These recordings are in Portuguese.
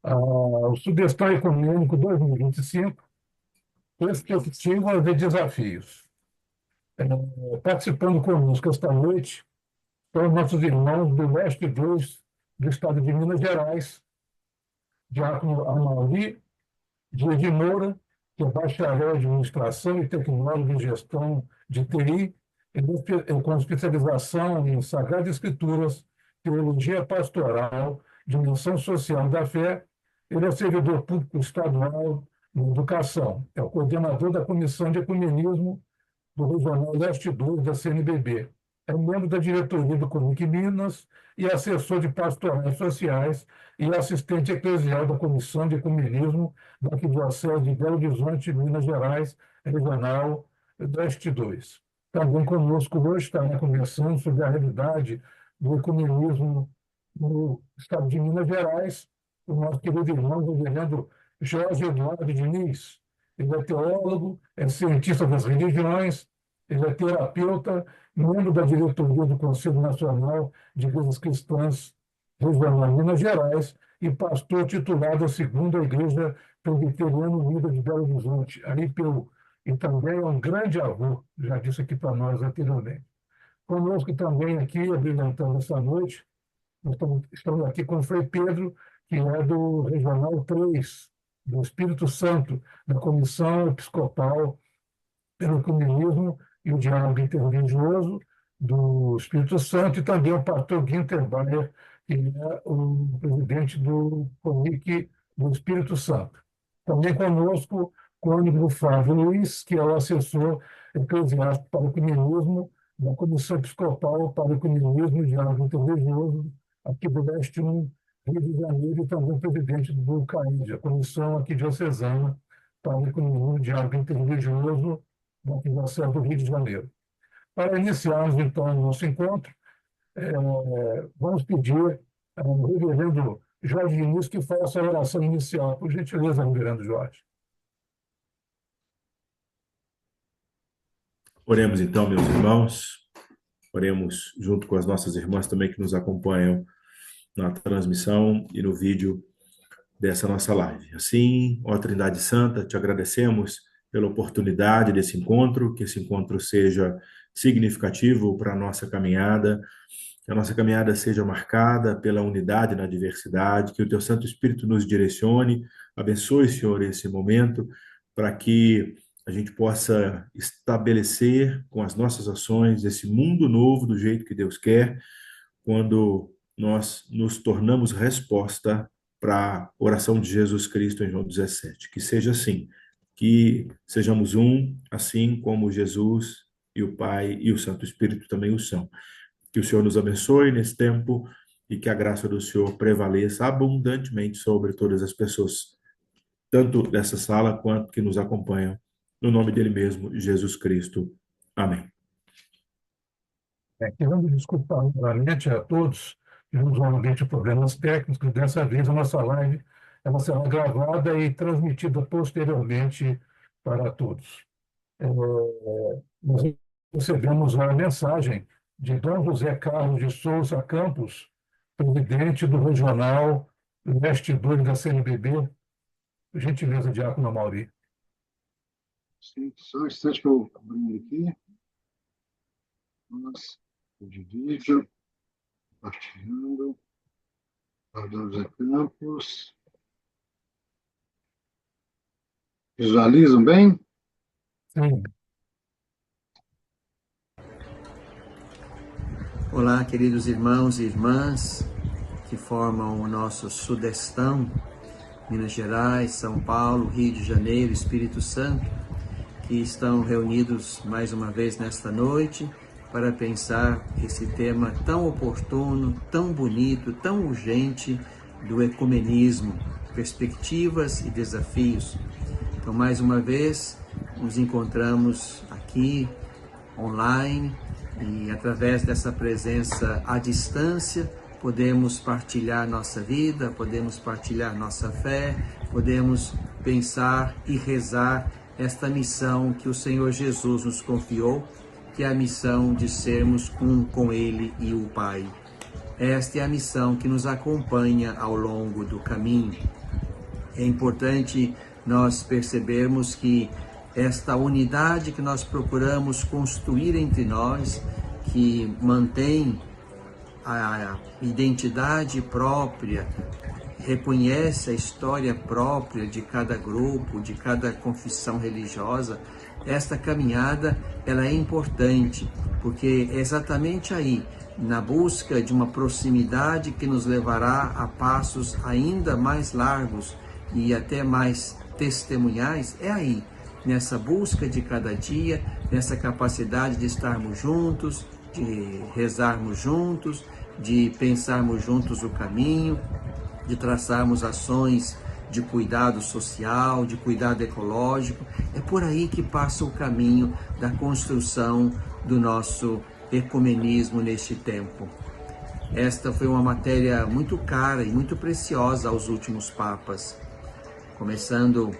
O Sudestão Econômico 2025, perspectivas e desafios. Participando conosco esta noite são nossos irmãos do Leste 2 do Estado de Minas Gerais, Diácono Amauri Dias de Moura, que é bacharel em administração e tecnólogo em gestão de TI, com especialização em Sagradas Escrituras, teologia pastoral, dimensão social da fé. Ele é servidor público estadual em educação, é o coordenador da Comissão de Ecumenismo do Regional Leste 2 da CNBB. É membro da diretoria do CONIC Minas e assessor de pastorais sociais e assistente eclesial da Comissão de Ecumenismo da Arquidiocese de Belo Horizonte, Minas Gerais, Regional Leste 2. Também conosco hoje está conversando sobre a realidade do ecumenismo no estado de Minas Gerais, o nosso querido irmão, o reverendo Jorge Eduardo Diniz. Ele é teólogo, é cientista das religiões, ele é terapeuta, membro da diretoria do Conselho Nacional de Igrejas Cristãs Regional Minas Gerais e pastor titular da Segunda Igreja Presbiteriana Unida de Belo Horizonte, a IPU. E também é um grande avô, já disse aqui para nós anteriormente. Conosco também aqui, abrilhantando essa noite, nós estamos aqui com o Frei Pedro, que é do Regional 3, do Espírito Santo, da Comissão Episcopal pelo Ecumenismo e o Diálogo Interreligioso do Espírito Santo, e também o pastor Guinter Bayer, que é o presidente do CONIC do Espírito Santo. Também conosco, cônego Flávio Luiz, que é o assessor eclesiástico para o ecumenismo da Comissão Episcopal para o Ecumenismo e Diálogo Interreligioso aqui do Leste 1, Rio de Janeiro, e também presidente do CAID, a Comissão aqui diocesana para o Ecumenismo e Diálogo Interreligioso da Arquidiocese do Rio de Janeiro. Para iniciarmos, então, o nosso encontro, vamos pedir ao reverendo Jorge Diniz que faça a oração inicial. Por gentileza, reverendo Jorge. Oremos então, meus irmãos. Oremos junto com as nossas irmãs também que nos acompanham na transmissão e no vídeo dessa nossa live. Assim, ó Trindade Santa, te agradecemos pela oportunidade desse encontro, que esse encontro seja significativo para a nossa caminhada, que a nossa caminhada seja marcada pela unidade na diversidade, que o teu Santo Espírito nos direcione. Abençoe, Senhor, esse momento, para que a gente possa estabelecer com as nossas ações esse mundo novo do jeito que Deus quer, quando nós nos tornamos resposta para a oração de Jesus Cristo em João 17. Que seja assim, que sejamos um, assim como Jesus e o Pai e o Santo Espírito também o são. Que o Senhor nos abençoe nesse tempo e que a graça do Senhor prevaleça abundantemente sobre todas as pessoas, tanto dessa sala quanto que nos acompanham. No nome dele mesmo, Jesus Cristo. Amém. Querendo desculpar novamente a todos, tivemos novamente problemas técnicos. Dessa vez a nossa live ela será gravada e transmitida posteriormente para todos. Nós recebemos a mensagem de Dom José Carlos de Souza Campos, presidente do Regional Leste 2 da CNBB. Por gentileza, Diácono Amauri. Sim, só um instante que eu abri aqui. Nossa, de vídeo. Compartilhando. Dom José Campos. Visualizam bem? Sim. Olá, queridos irmãos e irmãs que formam o nosso Sudestão, Minas Gerais, São Paulo, Rio de Janeiro, Espírito Santo, que estão reunidos mais uma vez nesta noite para pensar esse tema tão oportuno, tão bonito, tão urgente do ecumenismo, perspectivas e desafios. Então, mais uma vez, nos encontramos aqui online e através dessa presença à distância podemos partilhar nossa vida, podemos partilhar nossa fé, podemos pensar e rezar esta missão que o Senhor Jesus nos confiou, que é a missão de sermos um com Ele e o Pai. Esta é a missão que nos acompanha ao longo do caminho. É importante nós percebermos que esta unidade que nós procuramos construir entre nós, que mantém a identidade própria, reconhece a história própria de cada grupo, de cada confissão religiosa, esta caminhada ela é importante, porque é exatamente aí, na busca de uma proximidade que nos levará a passos ainda mais largos e até mais testemunhais, é aí, nessa busca de cada dia, nessa capacidade de estarmos juntos, de rezarmos juntos, de pensarmos juntos o caminho, de traçarmos ações de cuidado social, de cuidado ecológico. É por aí que passa o caminho da construção do nosso ecumenismo neste tempo. Esta foi uma matéria muito cara e muito preciosa aos últimos papas, começando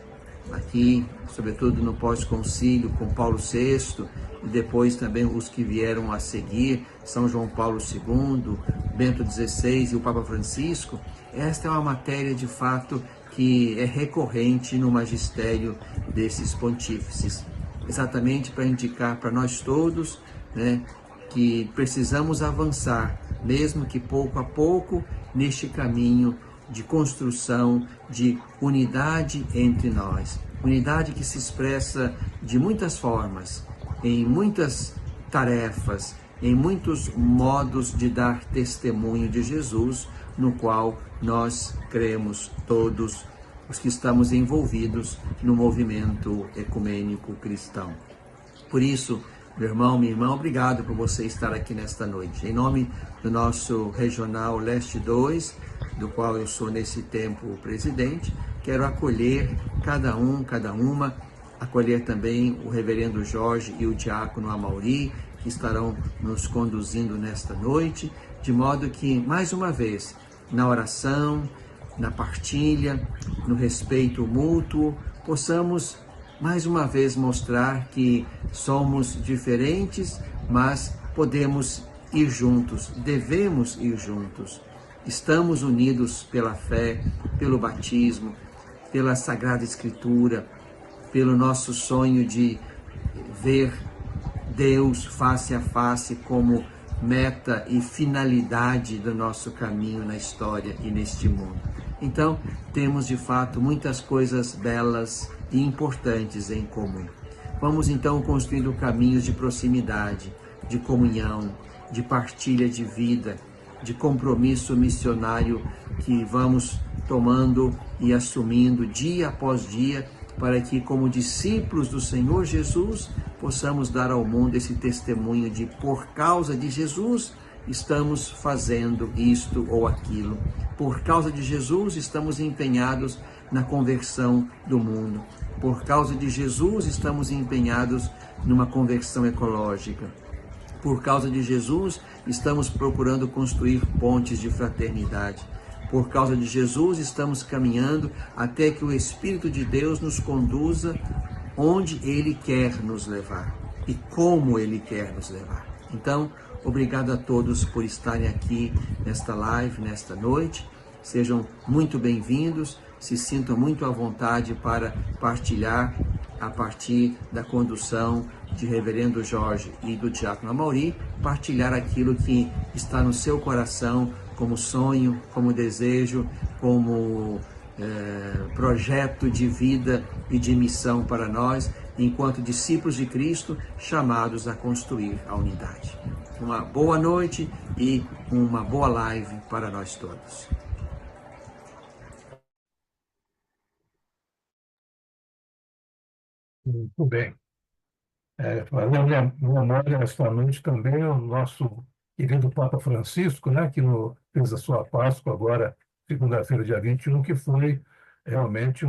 aqui, sobretudo no pós-concílio, com Paulo VI, e depois também os que vieram a seguir, São João Paulo II, Bento XVI e o Papa Francisco. Esta é uma matéria, de fato, que é recorrente no magistério desses pontífices, exatamente para indicar para nós todos, né, que precisamos avançar, mesmo que pouco a pouco, neste caminho de construção de unidade entre nós. Unidade que se expressa de muitas formas, em muitas tarefas, em muitos modos de dar testemunho de Jesus, no qual nós cremos todos os que estamos envolvidos no movimento ecumênico cristão. Por isso, meu irmão, minha irmã, obrigado por você estar aqui nesta noite. Em nome do nosso Regional Leste 2, do qual eu sou nesse tempo o presidente, quero acolher cada um, cada uma, acolher também o reverendo Jorge e o diácono Amauri, que estarão nos conduzindo nesta noite, de modo que, mais uma vez, na oração, na partilha, no respeito mútuo, possamos mais uma vez mostrar que somos diferentes, mas podemos ir juntos, devemos ir juntos. Estamos unidos pela fé, pelo batismo, pela Sagrada Escritura, pelo nosso sonho de ver Deus face a face como meta e finalidade do nosso caminho na história e neste mundo. Então, temos de fato muitas coisas belas e importantes em comum. Vamos então construindo caminhos de proximidade, de comunhão, de partilha de vida, de compromisso missionário que vamos tomando e assumindo dia após dia, para que, como discípulos do Senhor Jesus, possamos dar ao mundo esse testemunho de, por causa de Jesus, estamos fazendo isto ou aquilo. Por causa de Jesus, estamos empenhados na conversão do mundo. Por causa de Jesus, estamos empenhados numa conversão ecológica. Por causa de Jesus, estamos procurando construir pontes de fraternidade. Por causa de Jesus, estamos caminhando até que o Espírito de Deus nos conduza onde Ele quer nos levar e como Ele quer nos levar. Então, obrigado a todos por estarem aqui nesta live, nesta noite. Sejam muito bem-vindos, se sintam muito à vontade para partilhar a partir da condução de Reverendo Jorge e do Diácono Amauri, partilhar aquilo que está no seu coração como sonho, como desejo, como projeto de vida e de missão para nós, enquanto discípulos de Cristo, chamados a construir a unidade. Uma boa noite e uma boa live para nós todos. Muito bem. Fazendo minha memória esta noite também o nosso querido Papa Francisco, né, que fez a sua Páscoa agora, segunda-feira, dia 21, que foi realmente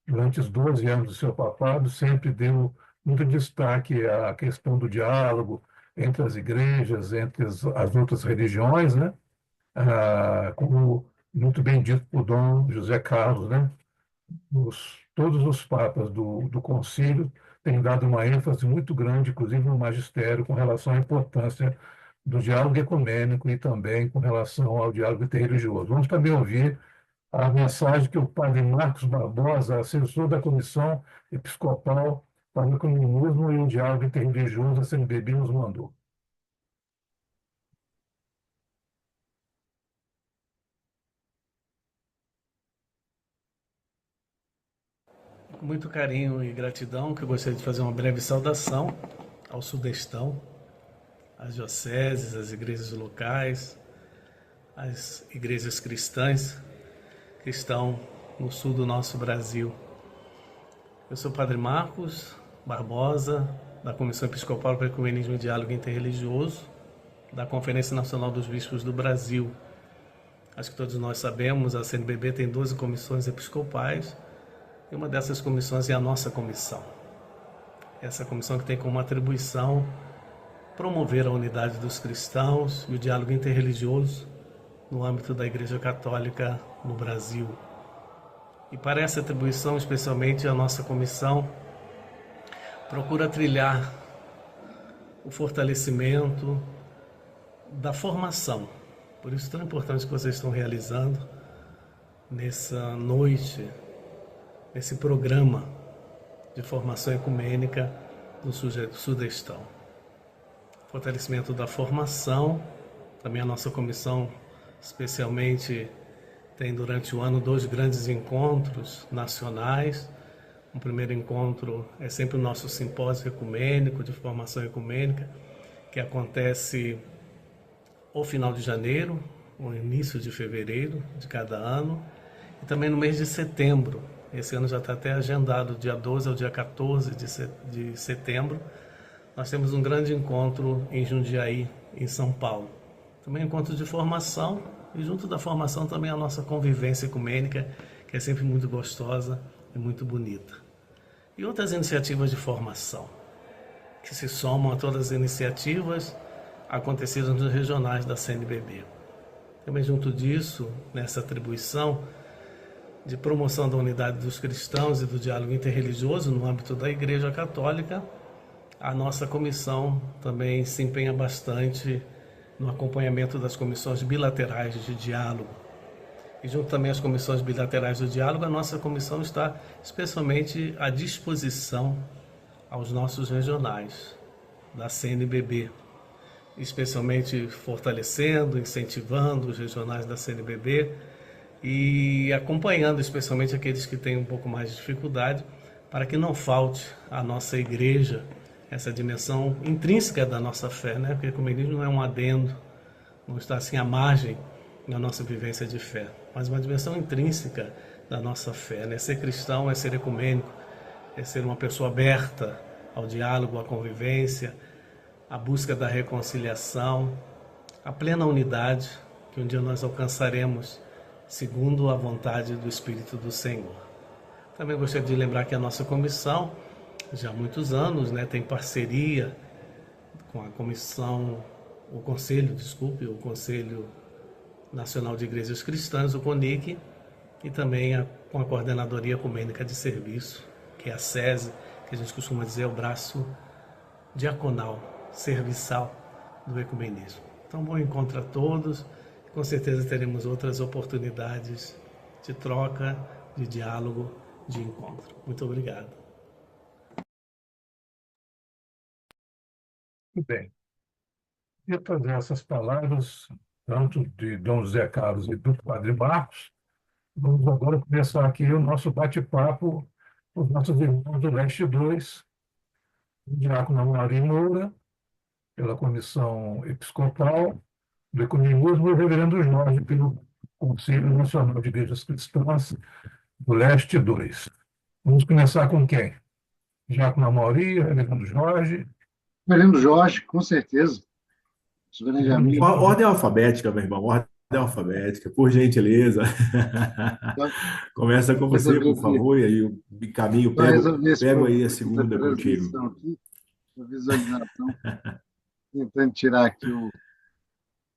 durante os 12 anos do seu papado, sempre deu muito destaque à questão do diálogo entre as igrejas, entre as outras religiões, né, como muito bem dito por Dom José Carlos, né, todos os papas do concílio têm dado uma ênfase muito grande, inclusive no magistério, com relação à importância do diálogo ecumênico e também com relação ao diálogo interreligioso. Vamos também ouvir a mensagem que o padre Marcos Barbosa, assessor da Comissão Episcopal para o Ecumenismo e o Diálogo Interreligioso, a CNBB, nos mandou. Com muito carinho e gratidão, que eu gostaria de fazer uma breve saudação ao Sudestão, às dioceses, às igrejas locais, às igrejas cristãs que estão no sul do nosso Brasil. Eu sou o Padre Marcos Barbosa, da Comissão Episcopal para o Ecumenismo e Diálogo Interreligioso, da Conferência Nacional dos Bispos do Brasil. Acho que todos nós sabemos, a CNBB tem 12 comissões episcopais, e uma dessas comissões é a nossa comissão. Essa comissão que tem como atribuição promover a unidade dos cristãos e o diálogo interreligioso no âmbito da Igreja Católica no Brasil. E para essa atribuição, especialmente, a nossa comissão procura trilhar o fortalecimento da formação. Por isso, tão importante que vocês estão realizando nessa noite, nesse programa de formação ecumênica do Sudestão. Fortalecimento da formação, também a nossa comissão especialmente tem durante o ano 2 grandes encontros nacionais. O primeiro encontro é sempre o nosso simpósio ecumênico, de formação ecumênica, que acontece ao final de janeiro, ou início de fevereiro de cada ano, e também no mês de setembro. Esse ano já está até agendado, dia 12 ao dia 14 de setembro. Nós temos um grande encontro em Jundiaí, em São Paulo. Também encontro de formação, e junto da formação também a nossa convivência ecumênica, que é sempre muito gostosa e muito bonita. E outras iniciativas de formação, que se somam a todas as iniciativas acontecidas nos regionais da CNBB. Também junto disso, nessa atribuição de promoção da unidade dos cristãos e do diálogo interreligioso no âmbito da Igreja Católica, a nossa comissão também se empenha bastante no acompanhamento das comissões bilaterais de diálogo. E junto também às comissões bilaterais do diálogo, a nossa comissão está especialmente à disposição aos nossos regionais da CNBB, especialmente fortalecendo, incentivando os regionais da CNBB e acompanhando especialmente aqueles que têm um pouco mais de dificuldade, para que não falte à nossa igreja essa dimensão intrínseca da nossa fé, né? Porque o ecumenismo não é um adendo, não está assim à margem da nossa vivência de fé, mas uma dimensão intrínseca da nossa fé, né? Ser cristão é ser ecumênico, é ser uma pessoa aberta ao diálogo, à convivência, à busca da reconciliação, à plena unidade que um dia nós alcançaremos segundo a vontade do Espírito do Senhor. Também gostaria de lembrar que a nossa comissão, já há muitos anos, né, tem parceria com a comissão, o Conselho Nacional de Igrejas Cristãs, o CONIC, e também com a Coordenadoria Ecumênica de Serviço, que é a SESI, que a gente costuma dizer é o braço diaconal, serviçal do ecumenismo. Então, bom encontro a todos. Com certeza teremos outras oportunidades de troca, de diálogo, de encontro. Muito obrigado. Muito bem. E trazer essas palavras, tanto de Dom José Carlos e do Padre Marcos, vamos agora começar aqui o nosso bate-papo com os nossos irmãos do Leste 2, o diácono Maria Moura, pela Comissão Episcopal do Ecumenismo, e o reverendo Jorge, pelo Conselho Nacional de Igrejas Cristãs do Leste 2. Vamos começar com quem? Diácono Maria, reverendo Jorge. Reverendo Jorge, com certeza. Sou grande amigo. Ordem alfabética, meu irmão. Ordem alfabética, por gentileza. Começa com você, por favor, e aí o caminho pego aí a segunda contigo. Aqui, a visualização. Tentando tirar aqui o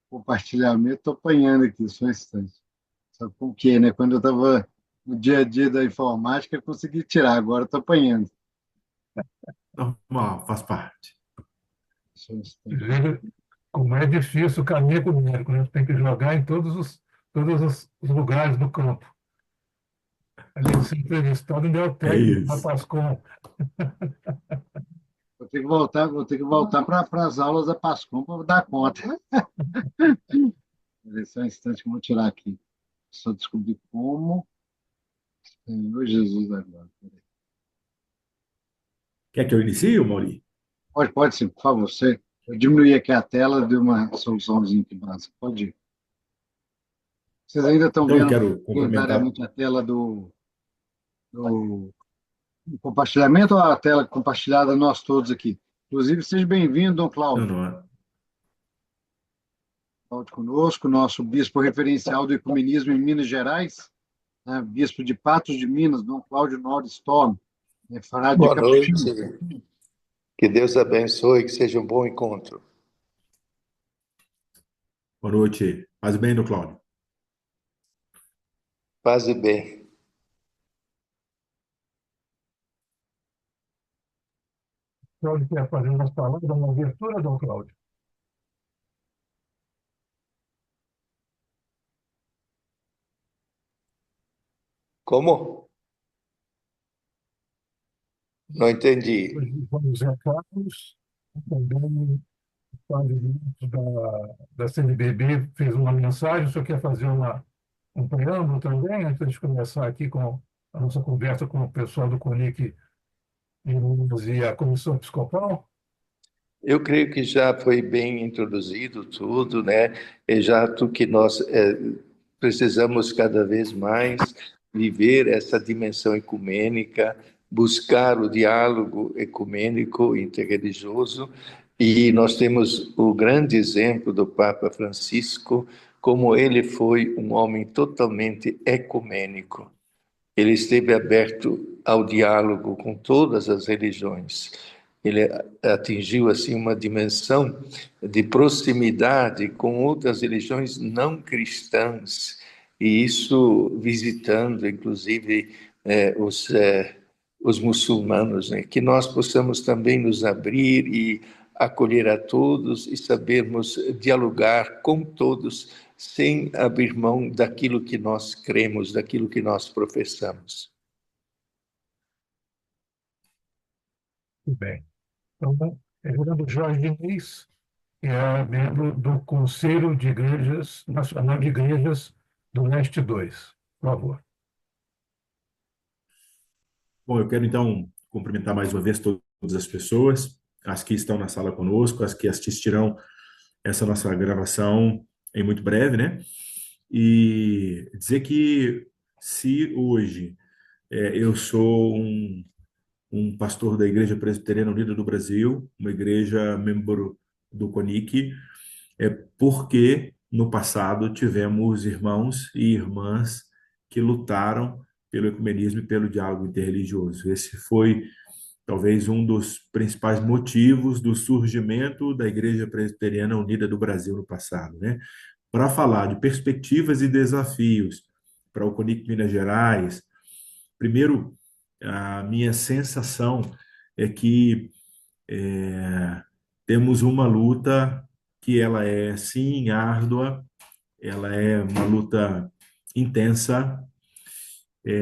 compartilhamento, estou apanhando aqui, só um instante. Sabe por quê, né? Quando eu estava no dia a dia da informática, eu consegui tirar, agora estou apanhando. Normal, faz parte. Só um instante. Veja como é difícil o caminho ecumênico, né? Tem que jogar em todos os lugares do campo. A gente se entrevistado ainda é o É técnico da isso. Pascom. Vou ter que voltar para as aulas da Pascom para dar conta. Vou ver só um instante que eu vou tirar aqui. Só descobrir como. Senhor Jesus agora. Quer que eu inicie, Mauri? Pode sim, por favor. Eu diminuí aqui a tela, deu uma soluçãozinha aqui básica. Pode ir. Vocês ainda estão Então, eu vendo quero cumprimentar. voluntariamente a tela do compartilhamento ou a tela compartilhada nós todos aqui? Inclusive, seja bem-vindo, Dom Não, Cláudio. não. Cláudio conosco, nosso bispo referencial do ecumenismo em Minas Gerais, né? Bispo de Patos de Minas, Dom Cláudio Norris Storm, frade de Boa Capuchinho. noite. Que Deus abençoe, que seja um bom encontro. Boa noite. Faz bem, do Cláudio. Paz e bem. Cláudio quer fazer umas palavras, uma abertura, Dom Cláudio? Como? Não entendi. Hoje vamos recados, também o padre da CNBB fez uma mensagem, o senhor quer fazer um preâmbulo também, antes de começar aqui com a nossa conversa com o pessoal do CONIC em Minas e a Comissão Episcopal? Eu creio que já foi bem introduzido tudo, né? E já tu que nós precisamos cada vez mais viver essa dimensão ecumênica, buscar o diálogo ecumênico interreligioso, e nós temos o grande exemplo do Papa Francisco, como ele foi um homem totalmente ecumênico. Ele esteve aberto ao diálogo com todas as religiões. Ele atingiu assim uma dimensão de proximidade com outras religiões não cristãs, e isso visitando inclusive os muçulmanos, né? Que nós possamos também nos abrir e acolher a todos e sabermos dialogar com todos sem abrir mão daquilo que nós cremos, daquilo que nós professamos. Muito bem. Então, Reverendo Jorge Diniz, que é membro do Conselho de Igrejas, Nacional de Igrejas do Leste 2. Por favor. Bom, eu quero então cumprimentar mais uma vez todas as pessoas, as que estão na sala conosco, as que assistirão essa nossa gravação em muito breve, né? E dizer que se hoje eu sou um pastor da Igreja Presbiteriana Unida do Brasil, uma igreja membro do CONIC, é porque no passado tivemos irmãos e irmãs que lutaram pelo ecumenismo e pelo diálogo interreligioso. Esse foi talvez um dos principais motivos do surgimento da Igreja Presbiteriana Unida do Brasil no passado, né? Para falar de perspectivas e desafios para o CONIC Minas Gerais, primeiro, a minha sensação é que temos uma luta que ela é, sim, árdua, ela é uma luta intensa,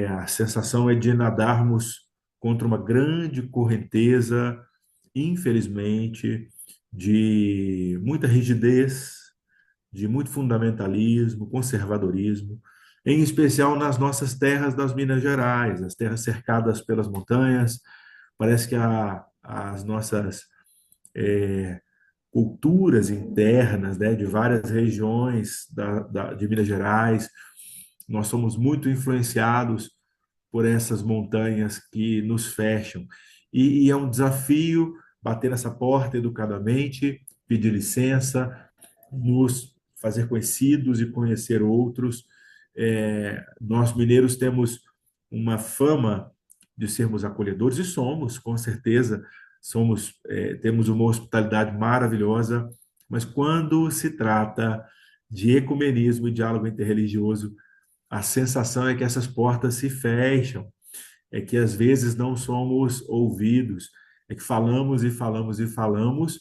a sensação é de nadarmos contra uma grande correnteza, infelizmente, de muita rigidez, de muito fundamentalismo, conservadorismo, em especial nas nossas terras das Minas Gerais, as terras cercadas pelas montanhas. Parece que as nossas culturas internas, né, de várias regiões de Minas Gerais, nós somos muito influenciados por essas montanhas que nos fecham. E é um desafio bater nessa porta educadamente, pedir licença, nos fazer conhecidos e conhecer outros. Nós mineiros temos uma fama de sermos acolhedores, e somos, com certeza, temos uma hospitalidade maravilhosa, mas quando se trata de ecumenismo e diálogo interreligioso, a sensação é que essas portas se fecham, é que às vezes não somos ouvidos, é que falamos e falamos e falamos,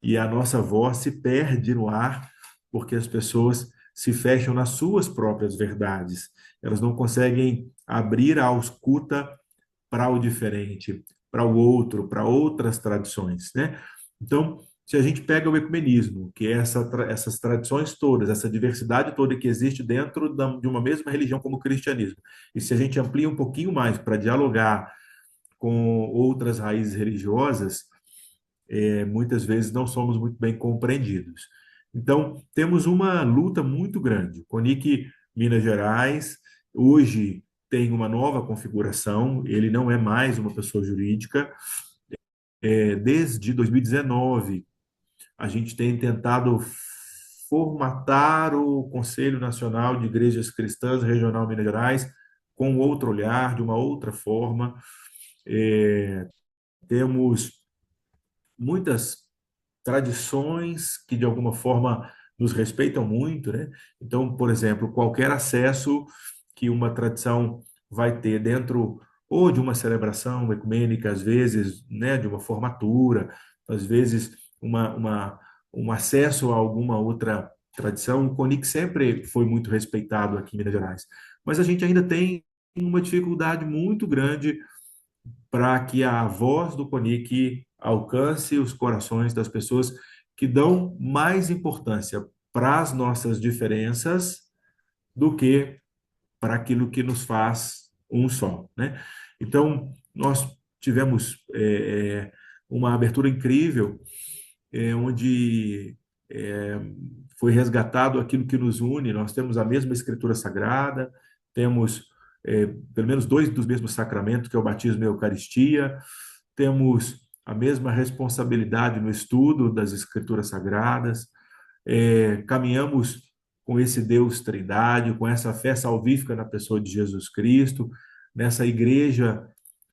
e a nossa voz se perde no ar, porque as pessoas se fecham nas suas próprias verdades. Elas não conseguem abrir a ausculta para o diferente, para o outro, para outras tradições, né? Então, se a gente pega o ecumenismo, que é essas tradições todas, essa diversidade toda que existe dentro de uma mesma religião como o cristianismo, e se a gente amplia um pouquinho mais para dialogar com outras raízes religiosas, muitas vezes não somos muito bem compreendidos. Então, temos uma luta muito grande. O CONIC Minas Gerais, hoje, tem uma nova configuração, ele não é mais uma pessoa jurídica. Desde 2019, a gente tem tentado formatar o Conselho Nacional de Igrejas Cristãs Regional Minas Gerais com outro olhar, de uma outra forma. Temos muitas tradições que, de alguma forma, nos respeitam muito, né? Então, por exemplo, qualquer acesso que uma tradição vai ter dentro ou de uma celebração ecumênica, às vezes, né, de uma formatura, às vezes, um acesso a alguma outra tradição, o CONIC sempre foi muito respeitado aqui em Minas Gerais. Mas a gente ainda tem uma dificuldade muito grande para que a voz do CONIC alcance os corações das pessoas que dão mais importância para as nossas diferenças do que para aquilo que nos faz um só, né? Então, nós tivemos uma abertura incrível, onde foi resgatado aquilo que nos une. Nós temos a mesma Escritura Sagrada, temos pelo menos dois dos mesmos sacramentos, que é o batismo e a Eucaristia, temos a mesma responsabilidade no estudo das Escrituras Sagradas, caminhamos com esse Deus Trindade, com essa fé salvífica na pessoa de Jesus Cristo, nessa igreja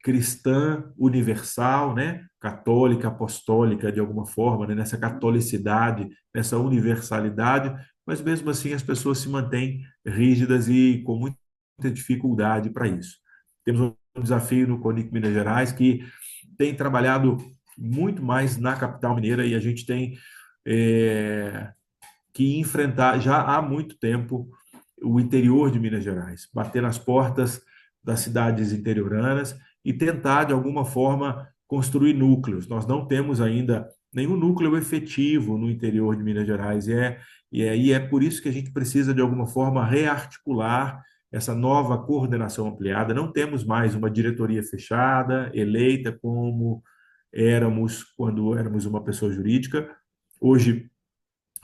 cristã universal, né? Católica, apostólica, de alguma forma, né? Nessa catolicidade, nessa universalidade, mas mesmo assim as pessoas se mantêm rígidas e com muita dificuldade para isso. Temos um desafio no CONIC Minas Gerais, que tem trabalhado muito mais na capital mineira, e a gente tem que enfrentar já há muito tempo o interior de Minas Gerais, bater nas portas das cidades interioranas e tentar, de alguma forma, construir núcleos. Nós não temos ainda nenhum núcleo efetivo no interior de Minas Gerais, e é por isso que a gente precisa, de alguma forma, rearticular essa nova coordenação ampliada. Não temos mais uma diretoria fechada, eleita, como éramos quando éramos uma pessoa jurídica. Hoje,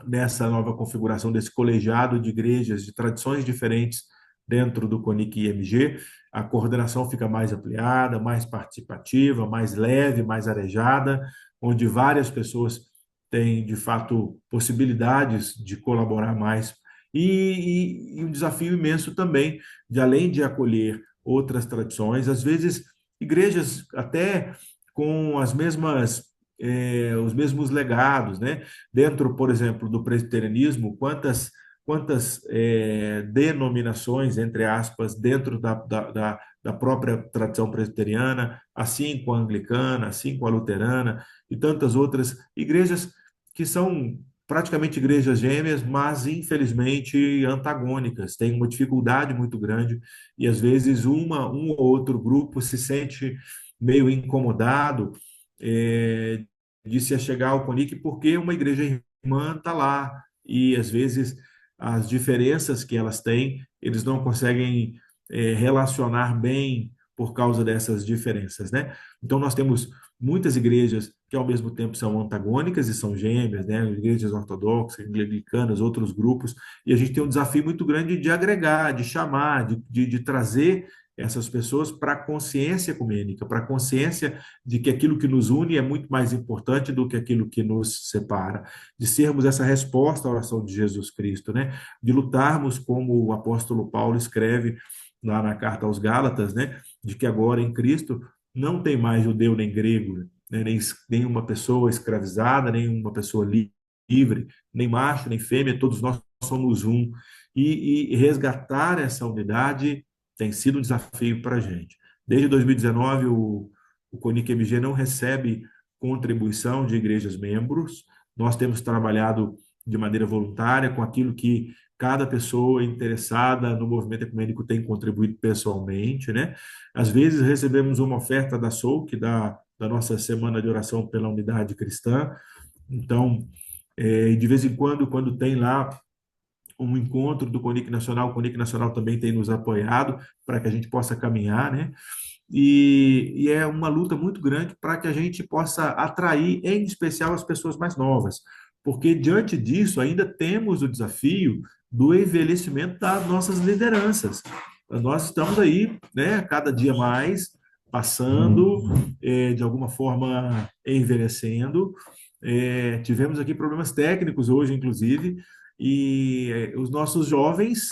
nessa nova configuração desse colegiado de igrejas de tradições diferentes dentro do CONIC-IMG, a coordenação fica mais ampliada, mais participativa, mais leve, mais arejada, onde várias pessoas têm, de fato, possibilidades de colaborar mais. E um desafio imenso também, de além de acolher outras tradições, às vezes igrejas até com as mesmas os mesmos legados, né? Dentro, por exemplo, do presbiterianismo, quantas denominações, entre aspas, dentro da própria tradição presbiteriana, assim com a anglicana, assim com a luterana e tantas outras igrejas que são praticamente igrejas gêmeas, mas infelizmente antagônicas, têm uma dificuldade muito grande e às vezes um ou outro grupo se sente meio incomodado de se achegar ao CONIC porque uma igreja irmã está lá e às vezes as diferenças que elas têm, eles não conseguem relacionar bem por causa dessas diferenças, né? Então nós temos muitas igrejas que ao mesmo tempo são antagônicas e são gêmeas, né? Igrejas ortodoxas, anglicanas, outros grupos, e a gente tem um desafio muito grande de agregar, de chamar, de trazer essas pessoas para a consciência ecumênica, para a consciência de que aquilo que nos une é muito mais importante do que aquilo que nos separa, de sermos essa resposta à oração de Jesus Cristo, né? De lutarmos, como o apóstolo Paulo escreve lá na carta aos Gálatas, né? De que agora em Cristo não tem mais judeu nem grego, né? Nem uma pessoa escravizada, nem uma pessoa livre, nem macho, nem fêmea, todos nós somos um. E resgatar essa unidade tem sido um desafio para a gente. Desde 2019, o CONIC-MG não recebe contribuição de igrejas membros. Nós temos trabalhado de maneira voluntária com aquilo que cada pessoa interessada no movimento ecumênico tem contribuído pessoalmente, né? Às vezes recebemos uma oferta da SOUC, da nossa Semana de Oração pela Unidade Cristã. Então, de vez em quando tem lá um encontro do CONIC Nacional, o CONIC Nacional também tem nos apoiado para que a gente possa caminhar, né? E é uma luta muito grande para que a gente possa atrair, em especial, as pessoas mais novas, porque diante disso ainda temos o desafio do envelhecimento das nossas lideranças. Nós estamos aí, né, cada dia mais passando, de alguma forma envelhecendo. Tivemos aqui problemas técnicos hoje, inclusive, e os nossos jovens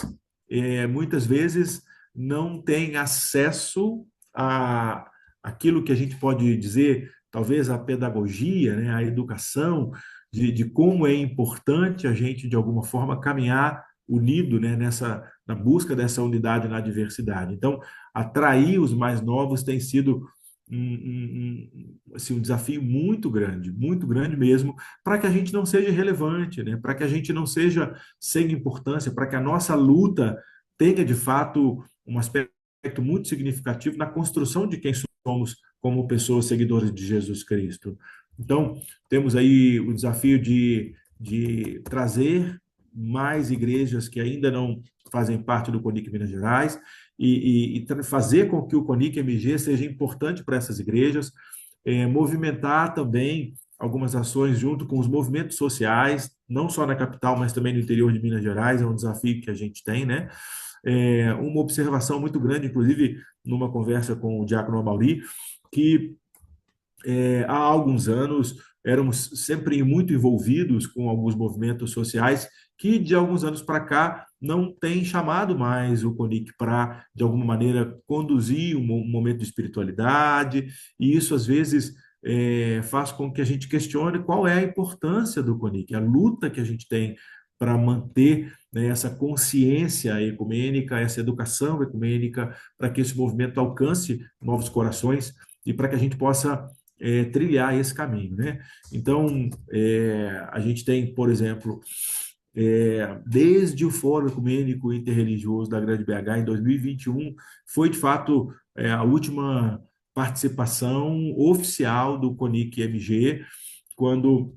muitas vezes não têm acesso a aquilo que a gente pode dizer, talvez a pedagogia, né, a educação, de como é importante a gente, de alguma forma, caminhar unido, né, na busca dessa unidade na diversidade. Então, atrair os mais novos tem sido assim, um desafio muito grande mesmo, para que a gente não seja irrelevante, né, para que a gente não seja sem importância, para que a nossa luta tenha, de fato, um aspecto muito significativo na construção de quem somos como pessoas seguidoras de Jesus Cristo. Então, temos aí o desafio de trazer mais igrejas que ainda não fazem parte do CONIC Minas Gerais e fazer com que o CONIC MG seja importante para essas igrejas, movimentar também algumas ações junto com os movimentos sociais, não só na capital, mas também no interior de Minas Gerais, é um desafio que a gente tem, né? Uma observação muito grande, inclusive numa conversa com o diácono Amauri, que há alguns anos éramos sempre muito envolvidos com alguns movimentos sociais que de alguns anos para cá não tem chamado mais o CONIC para, de alguma maneira, conduzir um momento de espiritualidade, e isso às vezes faz com que a gente questione qual é a importância do CONIC, a luta que a gente tem para manter, né, essa consciência ecumênica, essa educação ecumênica, para que esse movimento alcance novos corações e para que a gente possa trilhar esse caminho, né? Então, a gente tem, por exemplo, desde o Fórum Ecumênico Interreligioso da Grande BH, em 2021, foi, de fato, a última participação oficial do CONIC MG, quando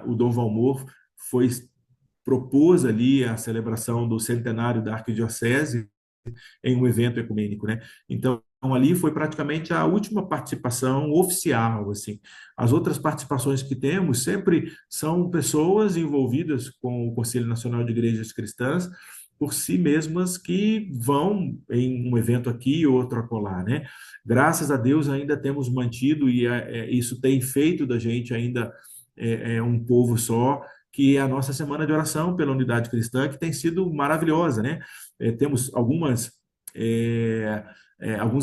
o Dom Valmor propôs ali a celebração do centenário da Arquidiocese em um evento ecumênico, né? Então, ali foi praticamente a última participação oficial, assim. As outras participações que temos sempre são pessoas envolvidas com o Conselho Nacional de Igrejas Cristãs por si mesmas que vão em um evento aqui e outro acolá, né? Graças a Deus ainda temos mantido e isso tem feito da gente ainda um povo só, que é a nossa Semana de Oração pela Unidade Cristã, que tem sido maravilhosa, né? Temos alguns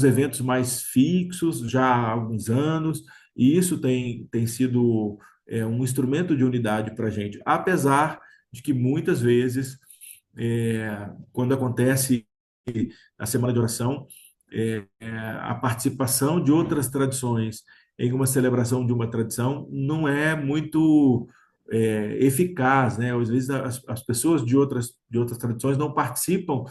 eventos mais fixos já há alguns anos, e isso tem sido um instrumento de unidade para a gente, apesar de que muitas vezes, quando acontece a Semana de Oração, a participação de outras tradições em uma celebração de uma tradição não é muito eficaz, né? Às vezes as pessoas de outras tradições não participam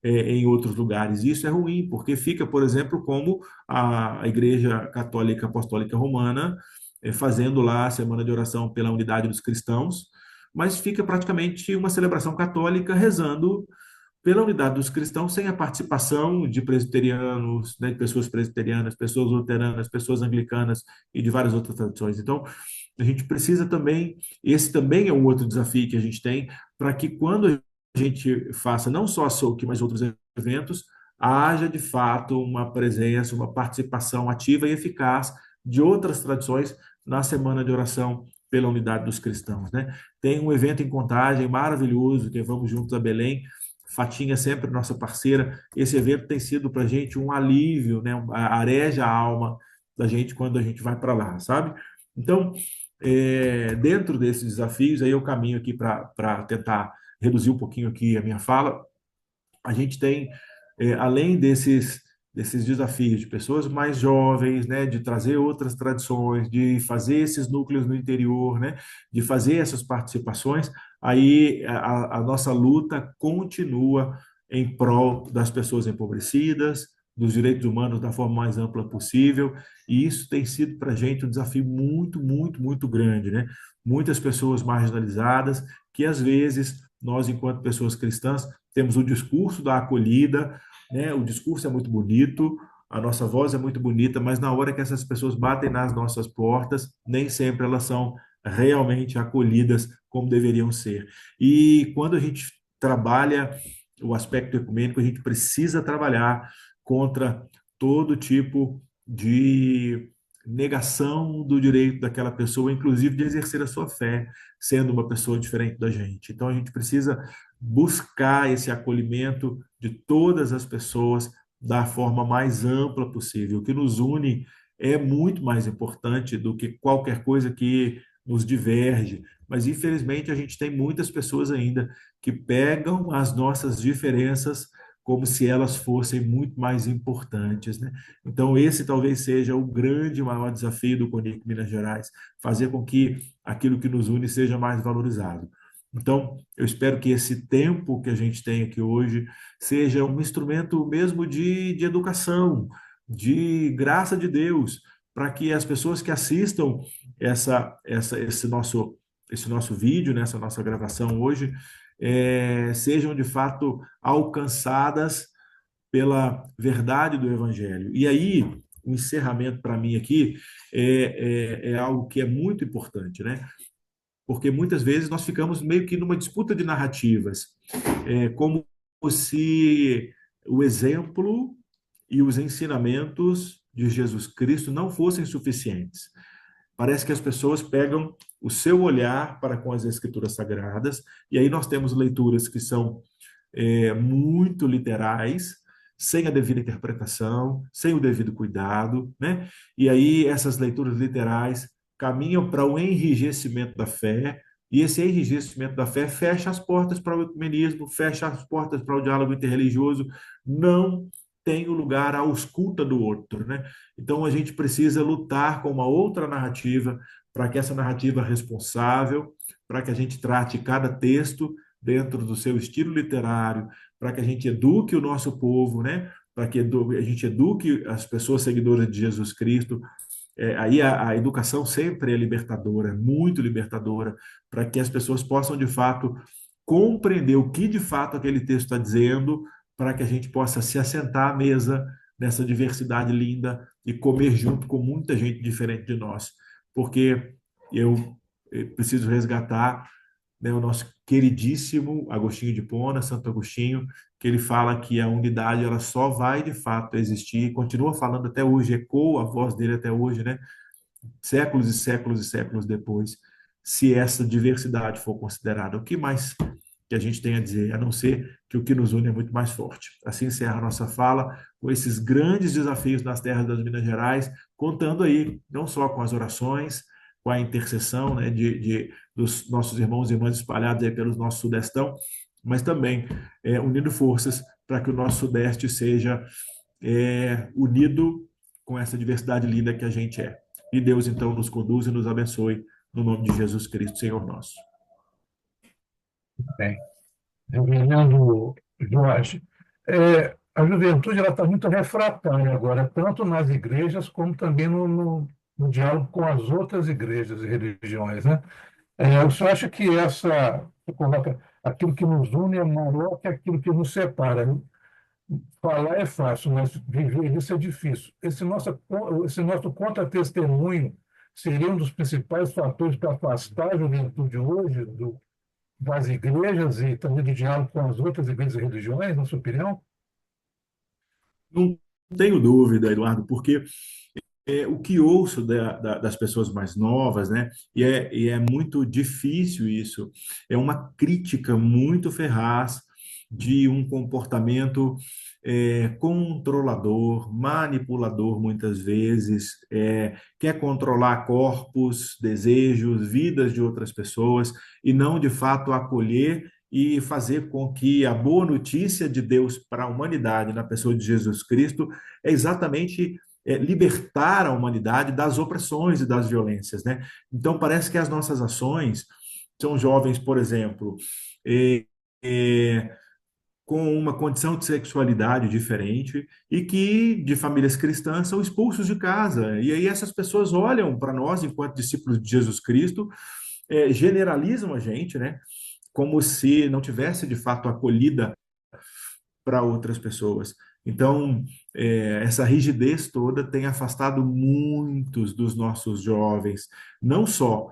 em outros lugares. E isso é ruim, porque fica, por exemplo, como a Igreja Católica Apostólica Romana fazendo lá a Semana de Oração pela Unidade dos Cristãos, mas fica praticamente uma celebração católica rezando pela unidade dos cristãos sem a participação de presbiterianos, né, de pessoas presbiterianas, pessoas luteranas, pessoas anglicanas e de várias outras tradições. Então, a gente precisa também, esse também é um outro desafio que a gente tem, para que quando a gente faça não só a SOUC, mas outros eventos, haja de fato uma presença, uma participação ativa e eficaz de outras tradições na Semana de Oração pela Unidade dos Cristãos, né? Tem um evento em Contagem maravilhoso, que é Vamos Juntos a Belém. Fatinha sempre nossa parceira. Esse evento tem sido para a gente um alívio, né? Areja a alma da gente quando a gente vai para lá, sabe? Então, dentro desses desafios, aí eu caminho aqui para tentar reduzir um pouquinho aqui a minha fala. A gente tem, além desses desafios de pessoas mais jovens, né, de trazer outras tradições, de fazer esses núcleos no interior, né, de fazer essas participações, aí a nossa luta continua em prol das pessoas empobrecidas, dos direitos humanos da forma mais ampla possível, e isso tem sido para a gente um desafio muito, muito, muito grande, né? Muitas pessoas marginalizadas, que às vezes nós, enquanto pessoas cristãs, temos o discurso da acolhida, né? O discurso é muito bonito, a nossa voz é muito bonita, mas na hora que essas pessoas batem nas nossas portas, nem sempre elas são realmente acolhidas como deveriam ser. E quando a gente trabalha o aspecto ecumênico, a gente precisa trabalhar contra todo tipo de negação do direito daquela pessoa, inclusive de exercer a sua fé, sendo uma pessoa diferente da gente. Então a gente precisa buscar esse acolhimento de todas as pessoas da forma mais ampla possível. O que nos une é muito mais importante do que qualquer coisa que nos diverge, mas infelizmente a gente tem muitas pessoas ainda que pegam as nossas diferenças como se elas fossem muito mais importantes, né? Então, esse talvez seja o grande, maior desafio do CONIC Minas Gerais, fazer com que aquilo que nos une seja mais valorizado. Então, eu espero que esse tempo que a gente tem aqui hoje seja um instrumento mesmo de educação, de graça de Deus, para que as pessoas que assistam esse nosso vídeo, nessa nossa gravação hoje, sejam de fato alcançadas pela verdade do Evangelho. E aí, o encerramento para mim aqui é algo que é muito importante, né? Porque muitas vezes nós ficamos meio que numa disputa de narrativas, como se o exemplo e os ensinamentos de Jesus Cristo não fossem suficientes. Parece que as pessoas pegam o seu olhar para com as Escrituras Sagradas, e aí nós temos leituras que são muito literais, sem a devida interpretação, sem o devido cuidado, né? E aí essas leituras literais caminham para o enrijecimento da fé, e esse enrijecimento da fé fecha as portas para o ecumenismo, fecha as portas para o diálogo interreligioso, não tem o lugar à ausculta do outro, né? Então a gente precisa lutar com uma outra narrativa, para que essa narrativa responsável, para que a gente trate cada texto dentro do seu estilo literário, para que a gente eduque o nosso povo, né? Para que a gente eduque as pessoas seguidoras de Jesus Cristo. Aí a educação sempre é libertadora, é muito libertadora, para que as pessoas possam, de fato, compreender o que, de fato, aquele texto está dizendo, para que a gente possa se assentar à mesa nessa diversidade linda e comer junto com muita gente diferente de nós. Porque eu preciso resgatar, né, o nosso queridíssimo Agostinho de Hipona, Santo Agostinho, que ele fala que a unidade ela só vai de fato existir, e continua falando até hoje, ecoa a voz dele até hoje, né, séculos e séculos e séculos depois, se essa diversidade for considerada. O que mais que a gente tem a dizer, a não ser que o que nos une é muito mais forte. Assim encerra a nossa fala com esses grandes desafios nas terras das Minas Gerais, contando aí não só com as orações, com a intercessão, né, dos nossos irmãos e irmãs espalhados aí pelo nosso Sudestão, mas também unindo forças para que o nosso Sudeste seja unido com essa diversidade linda que a gente é. E Deus, então, nos conduz e nos abençoe, no nome de Jesus Cristo, Senhor nosso. Bem, reverendo Jorge, a juventude está muito refratária agora, tanto nas igrejas como também no diálogo com as outras igrejas e religiões, né? O senhor acha que você coloca, aquilo que nos une é maior que aquilo que nos separa? Falar é fácil, mas viver isso é difícil. Esse nosso contra-testemunho seria um dos principais fatores para afastar a juventude hoje das igrejas e também do diálogo com as outras igrejas e religiões, na sua opinião? Não tenho dúvida, Eduardo, porque o que ouço das pessoas mais novas, né? E é muito difícil isso. É uma crítica muito ferraz de um comportamento controlador, manipulador, muitas vezes, quer controlar corpos, desejos, vidas de outras pessoas e não, de fato, acolher e fazer com que a boa notícia de Deus para a humanidade, na pessoa de Jesus Cristo, é exatamente libertar a humanidade das opressões e das violências, né? Então, parece que as nossas ações são jovens, por exemplo, eh, eh, com uma condição de sexualidade diferente e que, de famílias cristãs, são expulsos de casa. E aí essas pessoas olham para nós, enquanto discípulos de Jesus Cristo, generalizam a gente, né? Como se não tivesse, de fato, acolhida para outras pessoas. Então, essa rigidez toda tem afastado muitos dos nossos jovens, não só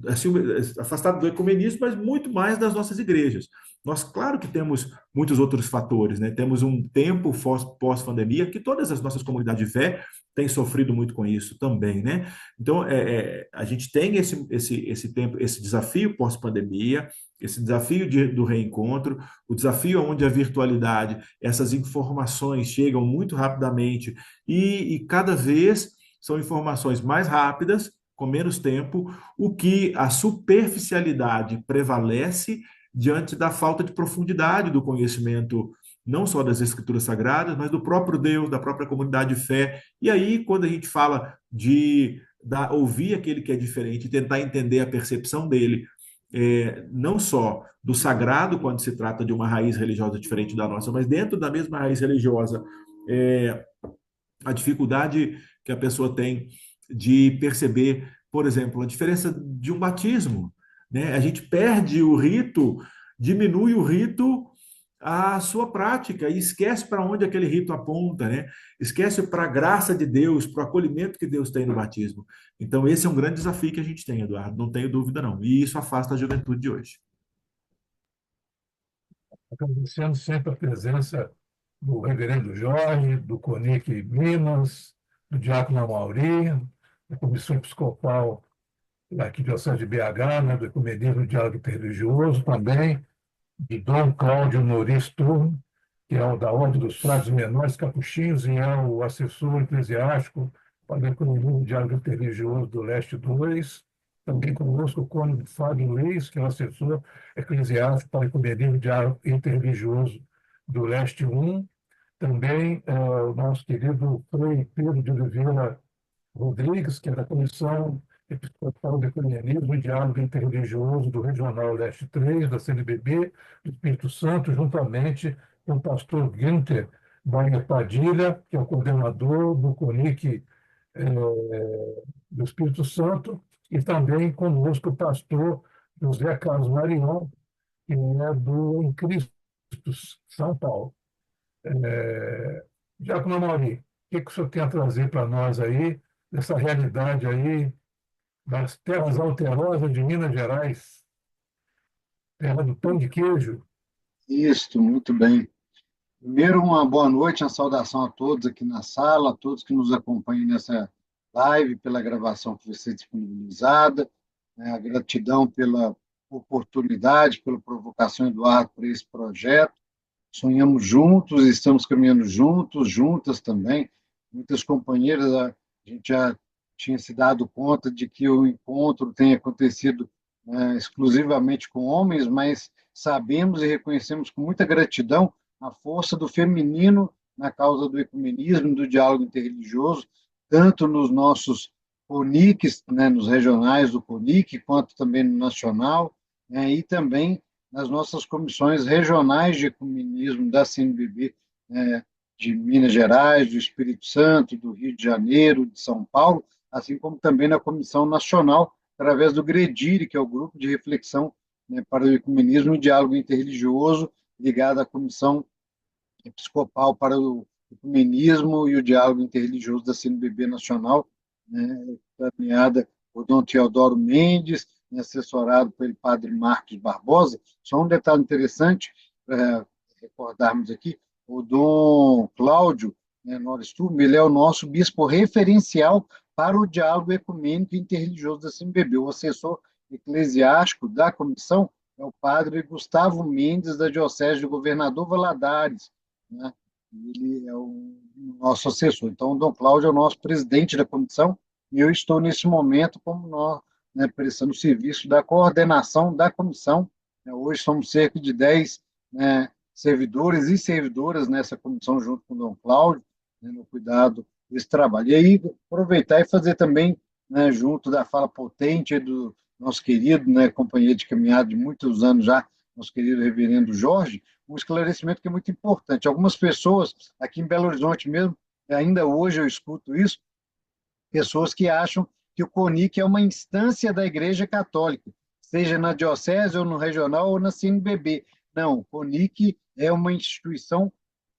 assim, afastado do ecumenismo, mas muito mais das nossas igrejas. Nós, claro que temos muitos outros fatores, né? Temos um tempo pós-pandemia que todas as nossas comunidades de fé têm sofrido muito com isso também, né? Então, a gente tem esse tempo, esse desafio pós-pandemia, esse desafio do reencontro, o desafio onde a virtualidade, essas informações chegam muito rapidamente e cada vez são informações mais rápidas, com menos tempo, o que a superficialidade prevalece diante da falta de profundidade do conhecimento, não só das Escrituras Sagradas, mas do próprio Deus, da própria comunidade de fé. E aí, quando a gente fala de ouvir aquele que é diferente, tentar entender a percepção dele, não só do sagrado, quando se trata de uma raiz religiosa diferente da nossa, mas dentro da mesma raiz religiosa, a dificuldade que a pessoa tem de perceber, por exemplo, a diferença de um batismo, né? A gente perde o rito, diminui o rito a sua prática e esquece para onde aquele rito aponta, né? Esquece para a graça de Deus, para o acolhimento que Deus tem no batismo. Então, esse é um grande desafio que a gente tem, Eduardo, não tenho dúvida não. E isso afasta a juventude de hoje. Agradecendo sempre a presença do reverendo Jorge, do CONIC Minas, do diácono Amauri, da Comissão Episcopal da Arquidiocese de BH, né, do Ecumenismo e Diálogo Interreligioso também, de Dom Cláudio Noris Turno, que é o da Ordem dos Frades Menores Capuchinhos e é o assessor eclesiástico para o Ecumenismo e Diálogo Interreligioso do Leste 2. Também conosco o cônego Fábio Leis, que é o assessor eclesiástico para o Ecumenismo e Diálogo Interreligioso do Leste 1. Também o nosso querido Frei Pedro de Oliveira Rodrigues, que é da Comissão Episcopal de Ecumenismo e Diálogo Interreligioso do Regional Leste 3, da CNBB, do Espírito Santo, juntamente com o pastor Günther Baia Padilha, que é o coordenador do CONIC do Espírito Santo, e também conosco o pastor José Carlos Marion, que é do Em Cristo, São Paulo. Giacomo Amauri, o que o senhor tem a trazer para nós aí, dessa realidade aí das terras alterosas de Minas Gerais, terra do pão de queijo? Isso, muito bem. Primeiro, uma boa noite, uma saudação a todos aqui na sala, a todos que nos acompanham nessa live, pela gravação que vai ser disponibilizada, né, a gratidão pela oportunidade, pela provocação, Eduardo, por esse projeto. Sonhamos juntos, estamos caminhando juntos, juntas também. Muitas companheiras, a gente já tinha se dado conta de que o encontro tem acontecido exclusivamente com homens, mas sabemos e reconhecemos com muita gratidão a força do feminino na causa do ecumenismo, do diálogo interreligioso, tanto nos nossos CONICs, né, nos regionais do CONIC, quanto também no nacional, né, e também nas nossas comissões regionais de ecumenismo da CNBB, de Minas Gerais, do Espírito Santo, do Rio de Janeiro, de São Paulo, assim como também na Comissão Nacional, através do GREDIRE, que é o Grupo de Reflexão, né, para o Ecumenismo e Diálogo Interreligioso, ligado à Comissão Episcopal para o Ecumenismo e o Diálogo Interreligioso da CNBB Nacional, né, caminhada por Dom Teodoro Mendes, assessorado pelo padre Marcos Barbosa. Só um detalhe interessante para recordarmos aqui, o Dom Cláudio, né, Noris Turmo, ele é o nosso bispo referencial para o diálogo ecumênico e interreligioso da CNBB. O assessor eclesiástico da comissão é o padre Gustavo Mendes, da Diocese de Governador Valadares, né? Ele é o nosso assessor. Então, o Dom Cláudio é o nosso presidente da comissão e eu estou, nesse momento, como nós, né, prestando serviço da coordenação da comissão, né? Hoje somos cerca de 10, né, servidores e servidoras nessa comissão, junto com o Dom Cláudio, né, no cuidado desse trabalho. E aí, aproveitar e fazer também, né, junto da fala potente do nosso querido, né, companheiro de caminhada de muitos anos já, nosso querido reverendo Jorge, um esclarecimento que é muito importante. Algumas pessoas, aqui em Belo Horizonte mesmo, ainda hoje eu escuto isso, pessoas que acham que o CONIC é uma instância da Igreja Católica, seja na diocese ou no regional ou na CNBB. Não, o CONIC é uma instituição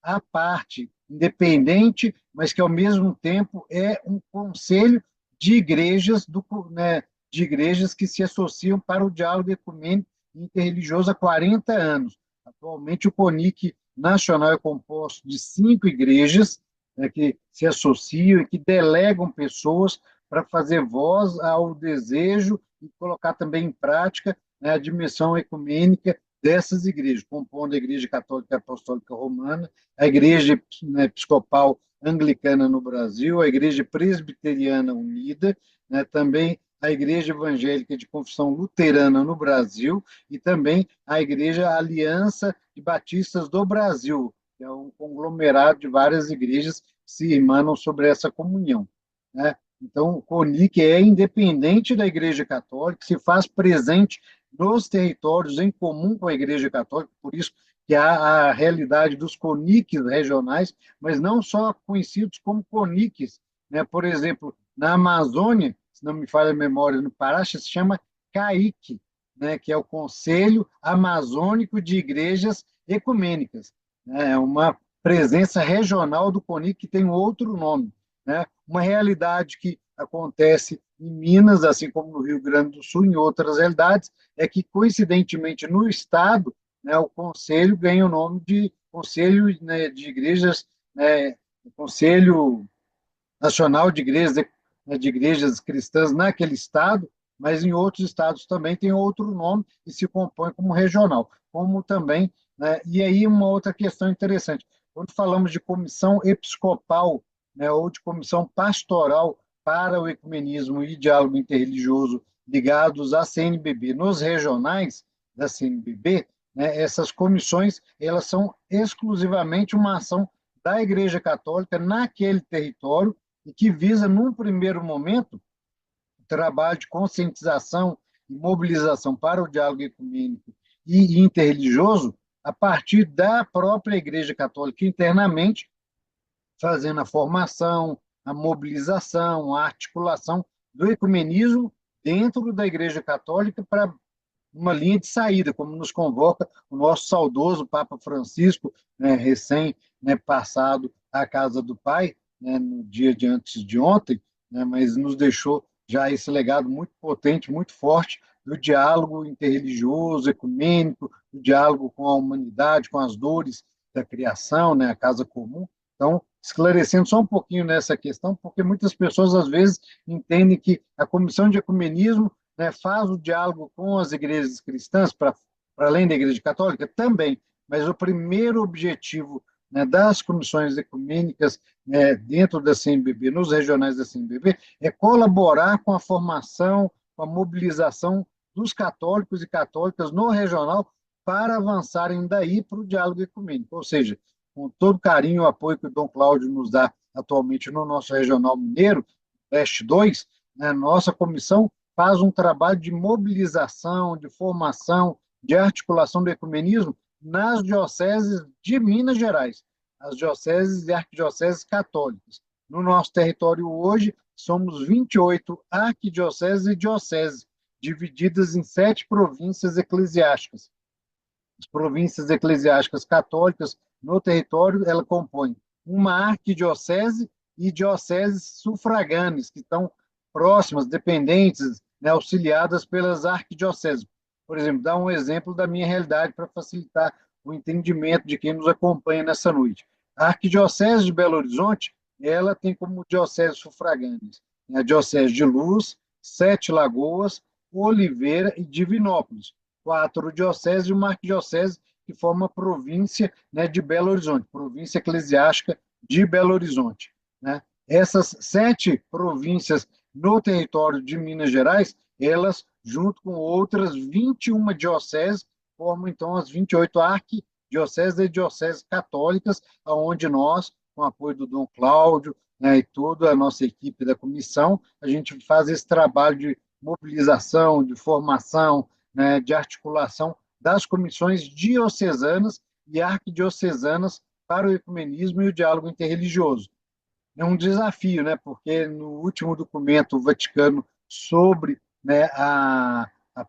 à parte, independente, mas que ao mesmo tempo é um conselho de igrejas, né, de igrejas que se associam para o diálogo ecumênico e interreligioso há 40 anos. Atualmente o CONIC nacional é composto de 5 igrejas, né, que se associam e que delegam pessoas para fazer voz ao desejo e colocar também em prática, né, a dimensão ecumênica dessas igrejas, compondo a Igreja Católica Apostólica Romana, a Igreja, né, Episcopal Anglicana no Brasil, a Igreja Presbiteriana Unida, né, também a Igreja Evangélica de Confissão Luterana no Brasil e também a Igreja Aliança de Batistas do Brasil, que é um conglomerado de várias igrejas que se irmanam sobre essa comunhão, né? Então, o CONIC é independente da Igreja Católica, se faz presente nos territórios em comum com a Igreja Católica, por isso que há a realidade dos CONICs regionais, mas não só conhecidos como CONICs, né? Por exemplo, na Amazônia, se não me falha a memória, no Pará, se chama CAIC, né? Que é o Conselho Amazônico de Igrejas Ecumênicas, né? É uma presença regional do CONIC que tem outro nome, né? Uma realidade que acontece em Minas, assim como no Rio Grande do Sul, em outras realidades, é que, coincidentemente, no Estado, né, o Conselho ganha o nome de Conselho, né, de Igrejas, né, Conselho Nacional de Igrejas Cristãs naquele Estado, mas em outros estados também tem outro nome e se compõe como regional, como também, né, e aí uma outra questão interessante, quando falamos de comissão episcopal, né, ou de comissão pastoral para o ecumenismo e diálogo interreligioso ligados à CNBB, nos regionais da CNBB, né, essas comissões elas são exclusivamente uma ação da Igreja Católica naquele território e que visa, num primeiro momento, o trabalho de conscientização e mobilização para o diálogo ecumênico e interreligioso a partir da própria Igreja Católica internamente, fazendo a formação, a mobilização, a articulação do ecumenismo dentro da Igreja Católica para uma linha de saída, como nos convoca o nosso saudoso Papa Francisco, né, recém, né, passado à casa do Pai, né, no dia de antes de ontem, né, mas nos deixou já esse legado muito potente, muito forte do diálogo interreligioso, ecumênico, do diálogo com a humanidade, com as dores da criação, né, a casa comum. Então, esclarecendo só um pouquinho nessa questão, porque muitas pessoas às vezes entendem que a comissão de ecumenismo, né, faz o diálogo com as igrejas cristãs, para além da Igreja Católica, também, mas o primeiro objetivo, né, das comissões ecumênicas, né, dentro da CNBB, nos regionais da CNBB, é colaborar com a formação, com a mobilização dos católicos e católicas no regional para avançarem daí para o diálogo ecumênico, ou seja, com todo carinho e o apoio que o Dom Cláudio nos dá atualmente no nosso regional mineiro, Leste 2, né, nossa comissão faz um trabalho de mobilização, de formação, de articulação do ecumenismo nas dioceses de Minas Gerais, as dioceses e arquidioceses católicas. No nosso território hoje, somos 28 arquidioceses e dioceses, divididas em 7 províncias eclesiásticas. As províncias eclesiásticas católicas no território, ela compõe uma arquidiocese e dioceses sufragâneas, que estão próximas, dependentes, né, auxiliadas pelas arquidioceses. Por exemplo, dar um exemplo da minha realidade para facilitar o entendimento de quem nos acompanha nessa noite. A Arquidiocese de Belo Horizonte, ela tem como diocese sufragâneas a Diocese de Luz, Sete Lagoas, Oliveira e Divinópolis. 4 dioceses e uma arquidiocese que forma a província, né, de Belo Horizonte, província eclesiástica de Belo Horizonte, né? Essas 7 províncias no território de Minas Gerais, elas, junto com outras 21 dioceses, formam, então, as 28 arquidioceses e dioceses católicas, onde nós, com o apoio do Dom Cláudio, né, e toda a nossa equipe da comissão, a gente faz esse trabalho de mobilização, de formação, né, de articulação das comissões diocesanas e arquidiocesanas para o ecumenismo e o diálogo interreligioso. É um desafio, né, porque no último documento Vaticano sobre, né,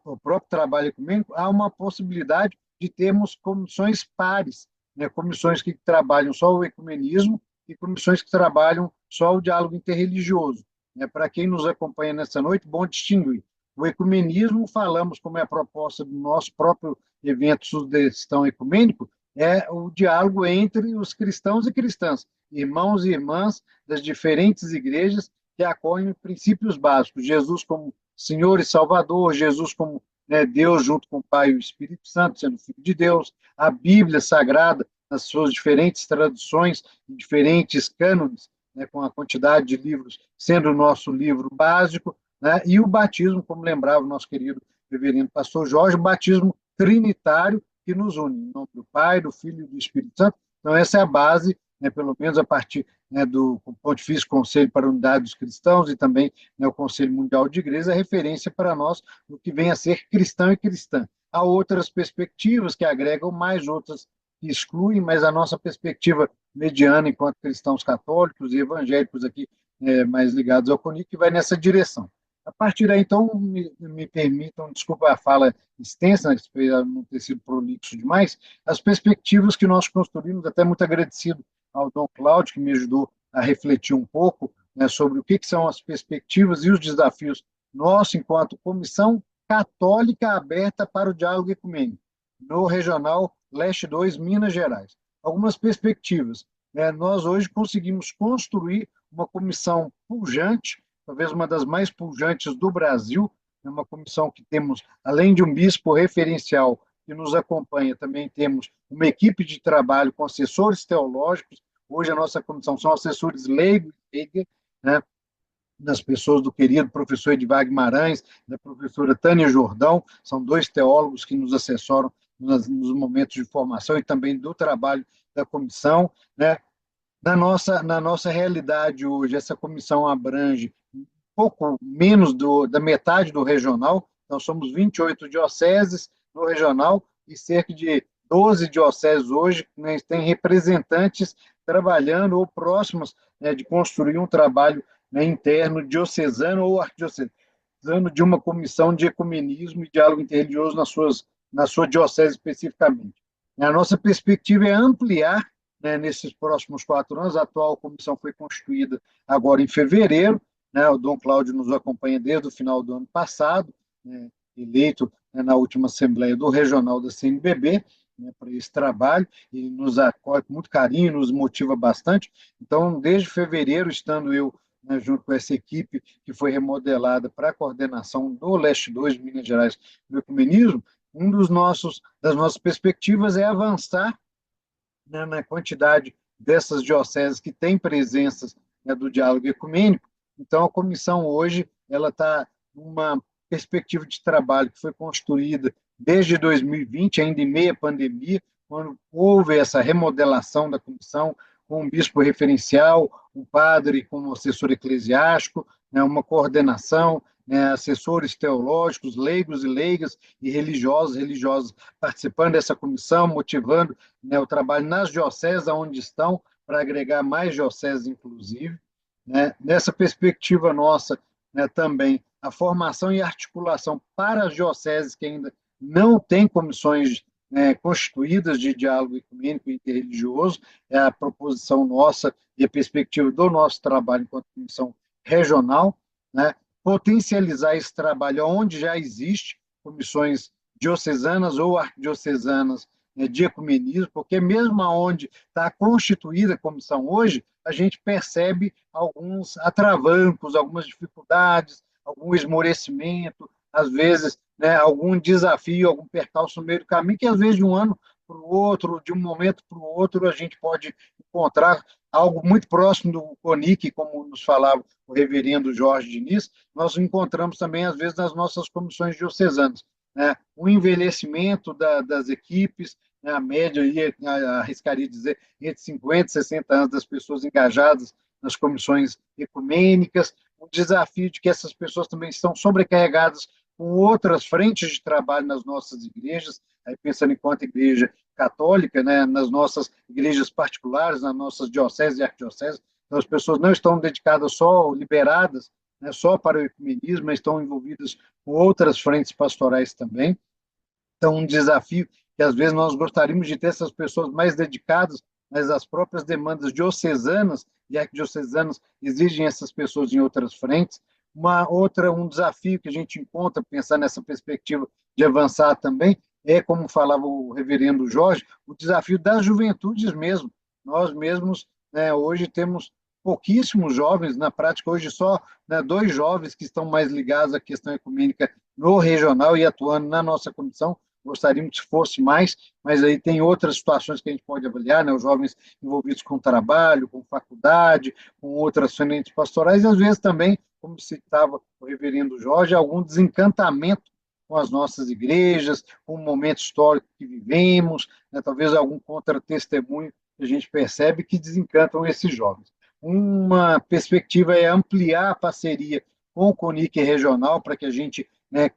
o próprio trabalho ecumênico, há uma possibilidade de termos comissões pares, né, comissões que trabalham só o ecumenismo e comissões que trabalham só o diálogo interreligioso. Né? Para quem nos acompanha nessa noite, bom distinguir. O ecumenismo, falamos como é a proposta do nosso próprio evento Sudestão Ecumênico, é o diálogo entre os cristãos e cristãs, irmãos e irmãs das diferentes igrejas que acolhem princípios básicos. Jesus como Senhor e Salvador, Jesus como, né, Deus junto com o Pai e o Espírito Santo, sendo Filho de Deus, a Bíblia Sagrada, nas suas diferentes traduções, diferentes cânones, né, com a quantidade de livros sendo o nosso livro básico, né, e o batismo, como lembrava o nosso querido reverendo pastor Jorge, o batismo trinitário que nos une, em nome do Pai, do Filho e do Espírito Santo. Então, essa é a base, né, pelo menos a partir, né, do Pontifício Conselho para a Unidade dos Cristãos e também, né, o Conselho Mundial de Igrejas, a referência para nós do que vem a ser cristão e cristã. Há outras perspectivas que agregam mais, outras que excluem, mas a nossa perspectiva mediana, enquanto cristãos católicos e evangélicos aqui, mais ligados ao CONIC, vai nessa direção. A partir daí, então, me permitam, desculpa a fala extensa, espero não ter sido prolixo demais, as perspectivas que nós construímos, até muito agradecido ao Dom Cláudio, que me ajudou a refletir um pouco, né, sobre o que são as perspectivas e os desafios nossos, enquanto Comissão Católica Aberta para o Diálogo Ecumênico, no Regional Leste 2, Minas Gerais. Algumas perspectivas. Né, nós hoje conseguimos construir uma comissão pujante, talvez uma das mais pujantes do Brasil, é uma comissão que temos, além de um bispo referencial que nos acompanha, também temos uma equipe de trabalho com assessores teológicos. Hoje a nossa comissão são assessores leigos, né, das pessoas do querido professor Edivar Guimarães, da professora Tânia Jordão, são dois teólogos que nos assessoram nos momentos de formação e também do trabalho da comissão. Né? Na nossa realidade hoje, essa comissão abrange pouco menos da metade do regional, nós somos 28 dioceses no regional e cerca de 12 dioceses hoje, né, têm representantes trabalhando ou próximos, né, de construir um trabalho, né, interno diocesano ou arquidiocesano de uma comissão de ecumenismo e diálogo interreligioso na sua diocese especificamente. A nossa perspectiva é ampliar, né, nesses próximos 4 anos. A atual comissão foi constituída agora em fevereiro, né, o Dom Cláudio nos acompanha desde o final do ano passado, né, eleito, né, na última Assembleia do Regional da CNBB, né, para esse trabalho, e nos acolhe com muito carinho, nos motiva bastante. Então, desde fevereiro, estando eu, né, junto com essa equipe que foi remodelada para a coordenação do Leste 2, Minas Gerais, do ecumenismo, das nossas perspectivas é avançar, né, na quantidade dessas dioceses que têm presenças, né, do diálogo ecumênico. Então, a comissão hoje ela está numa perspectiva de trabalho que foi construída desde 2020, ainda em meia pandemia, quando houve essa remodelação da comissão, com um bispo referencial, um padre como assessor eclesiástico, né, uma coordenação, né, assessores teológicos, leigos e leigas e religiosas participando dessa comissão, motivando, né, o trabalho nas dioceses onde estão, para agregar mais dioceses, inclusive. Né? Nessa perspectiva nossa, né, também a formação e articulação para as dioceses que ainda não têm comissões, né, constituídas de diálogo ecumênico e interreligioso, é a proposição nossa e a perspectiva do nosso trabalho enquanto comissão regional, né? Potencializar esse trabalho onde já existe comissões diocesanas ou arquidiocesanas, né, de ecumenismo, porque mesmo onde está constituída a comissão hoje, a gente percebe alguns atravancos, algumas dificuldades, algum esmorecimento, às vezes, né, algum desafio, algum percalço no meio do caminho, que às vezes de um ano para o outro, de um momento para o outro, a gente pode encontrar algo muito próximo do CONIC, como nos falava o reverendo Jorge Diniz, nós encontramos também, às vezes, nas nossas comissões diocesanas. né, o envelhecimento das equipes, né, a média, aí, arriscaria dizer, entre 50 e 60 anos das pessoas engajadas nas comissões ecumênicas, o desafio de que essas pessoas também estão sobrecarregadas com outras frentes de trabalho nas nossas igrejas, aí pensando enquanto igreja católica, né, nas nossas igrejas particulares, nas nossas dioceses e arquidioceses, então as pessoas não estão dedicadas só, liberadas, né, só para o ecumenismo, mas estão envolvidas com outras frentes pastorais também. Então, um desafio que às vezes nós gostaríamos de ter essas pessoas mais dedicadas, mas as próprias demandas diocesanas e arquidiocesanas exigem essas pessoas em outras frentes. Um desafio que a gente encontra, pensar nessa perspectiva de avançar também, é, como falava o reverendo Jorge, o desafio das juventudes mesmo. Nós mesmos, né, hoje temos pouquíssimos jovens, na prática hoje só, né, 2 jovens que estão mais ligados à questão ecumênica no regional e atuando na nossa comissão. Gostaríamos que fosse mais, mas aí tem outras situações que a gente pode avaliar, né? Os jovens envolvidos com trabalho, com faculdade, com outras frentes pastorais, e às vezes também, como citava o reverendo Jorge, algum desencantamento com as nossas igrejas, com o momento histórico que vivemos, né? Talvez algum contra-testemunho que a gente percebe que desencantam esses jovens. Uma perspectiva é ampliar a parceria com o CONIC regional para que a gente, né,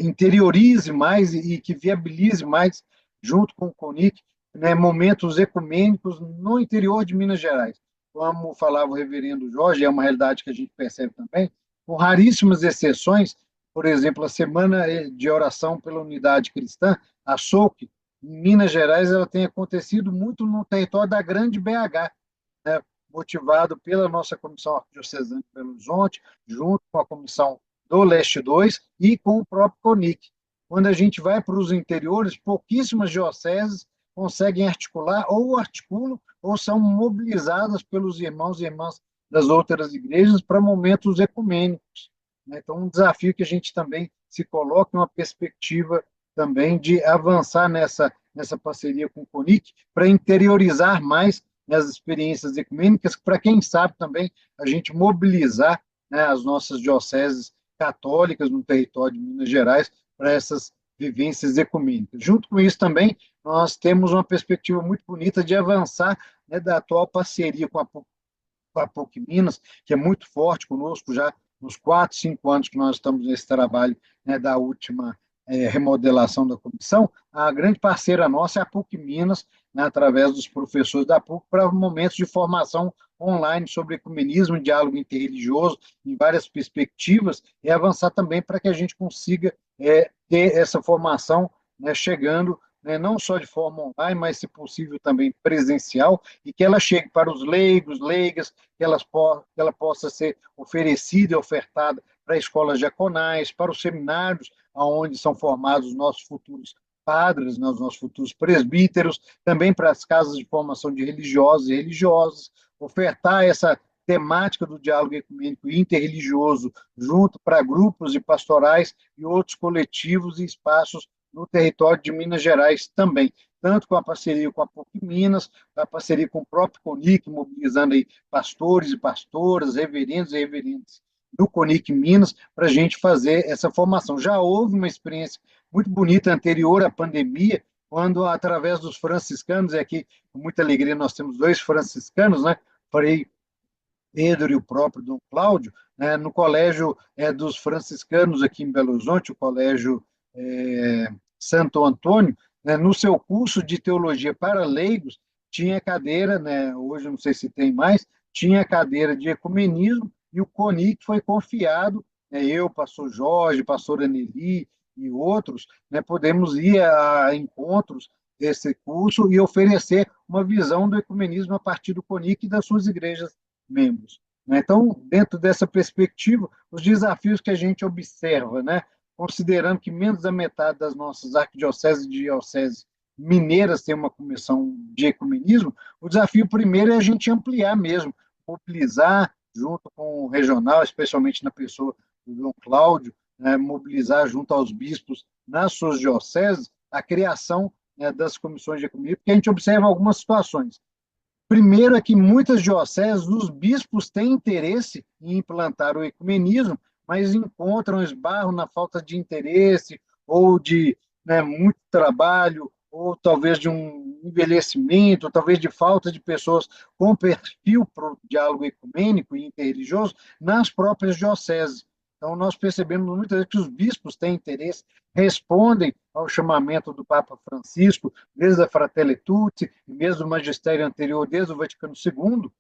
interiorize mais e que viabilize mais, junto com o CONIC, né, momentos ecumênicos no interior de Minas Gerais. Como falava o reverendo Jorge, é uma realidade que a gente percebe também, com raríssimas exceções, por exemplo, a Semana de Oração pela Unidade Cristã, a SOC, em Minas Gerais, ela tem acontecido muito no território da Grande BH, né, motivado pela nossa Comissão Arquidiocesana de Belo Horizonte, junto com a Comissão do Leste 2 e com o próprio CONIC. Quando a gente vai para os interiores, pouquíssimas dioceses conseguem articular, ou articulam, ou são mobilizadas pelos irmãos e irmãs das outras igrejas para momentos ecumênicos. Então, um desafio que a gente também se coloca, uma perspectiva também de avançar nessa parceria com o CONIC, para interiorizar mais as experiências ecumênicas, para quem sabe também a gente mobilizar, né, as nossas dioceses católicas no território de Minas Gerais para essas vivências ecumênicas. Junto com isso também, nós temos uma perspectiva muito bonita de avançar, né, da atual parceria com a PUC Minas, que é muito forte conosco já nos 4, 5 anos que nós estamos nesse trabalho, né, da última remodelação da comissão. A grande parceira nossa é a PUC Minas, né, através dos professores da PUC, para momentos de formação online sobre ecumenismo e diálogo interreligioso, em várias perspectivas, e avançar também para que a gente consiga ter essa formação, né, chegando, né, não só de forma online, mas, se possível, também presencial, e que ela chegue para os leigos, leigas, que ela possa ser oferecida e ofertada para escolas diaconais, para os seminários, onde são formados os nossos futuros padres, né, os nossos futuros presbíteros, também para as casas de formação de religiosos e religiosas, ofertar essa temática do diálogo ecumênico e interreligioso junto para grupos e pastorais e outros coletivos e espaços no território de Minas Gerais também, tanto com a parceria com a PUC Minas, a parceria com o próprio CONIC, mobilizando aí pastores e pastoras, reverendos e reverendas do CONIC Minas, para a gente fazer essa formação. Já houve uma experiência muito bonita anterior à pandemia, quando, através dos franciscanos, e aqui com muita alegria nós temos 2 franciscanos, né, Frei Pedro e o próprio Dom Cláudio, né, no colégio dos franciscanos aqui em Belo Horizonte, o colégio Santo Antônio, né, no seu curso de teologia para leigos, tinha cadeira, né, hoje não sei se tem mais, tinha cadeira de ecumenismo, e o CONIC foi confiado, né, eu, pastor Jorge, pastor Aneli e outros, né, podemos ir a encontros desse curso e oferecer uma visão do ecumenismo a partir do CONIC e das suas igrejas membros. Então, dentro dessa perspectiva, os desafios que a gente observa, né, considerando que menos da metade das nossas arquidioceses e dioceses mineiras têm uma comissão de ecumenismo, o desafio primeiro é a gente ampliar mesmo, mobilizar junto com o regional, especialmente na pessoa do Dom Cláudio, né, mobilizar junto aos bispos nas suas dioceses a criação, né, das comissões de ecumenismo, porque a gente observa algumas situações. Primeiro é que muitas dioceses, os bispos têm interesse em implantar o ecumenismo, mas encontram esbarro na falta de interesse ou de, né, muito trabalho, ou talvez de um envelhecimento, ou talvez de falta de pessoas com perfil para o diálogo ecumênico e interreligioso nas próprias dioceses. Então, nós percebemos muitas vezes que os bispos têm interesse, respondem ao chamamento do Papa Francisco, desde a Fratelli Tutti, e mesmo do magistério anterior, desde o Vaticano II,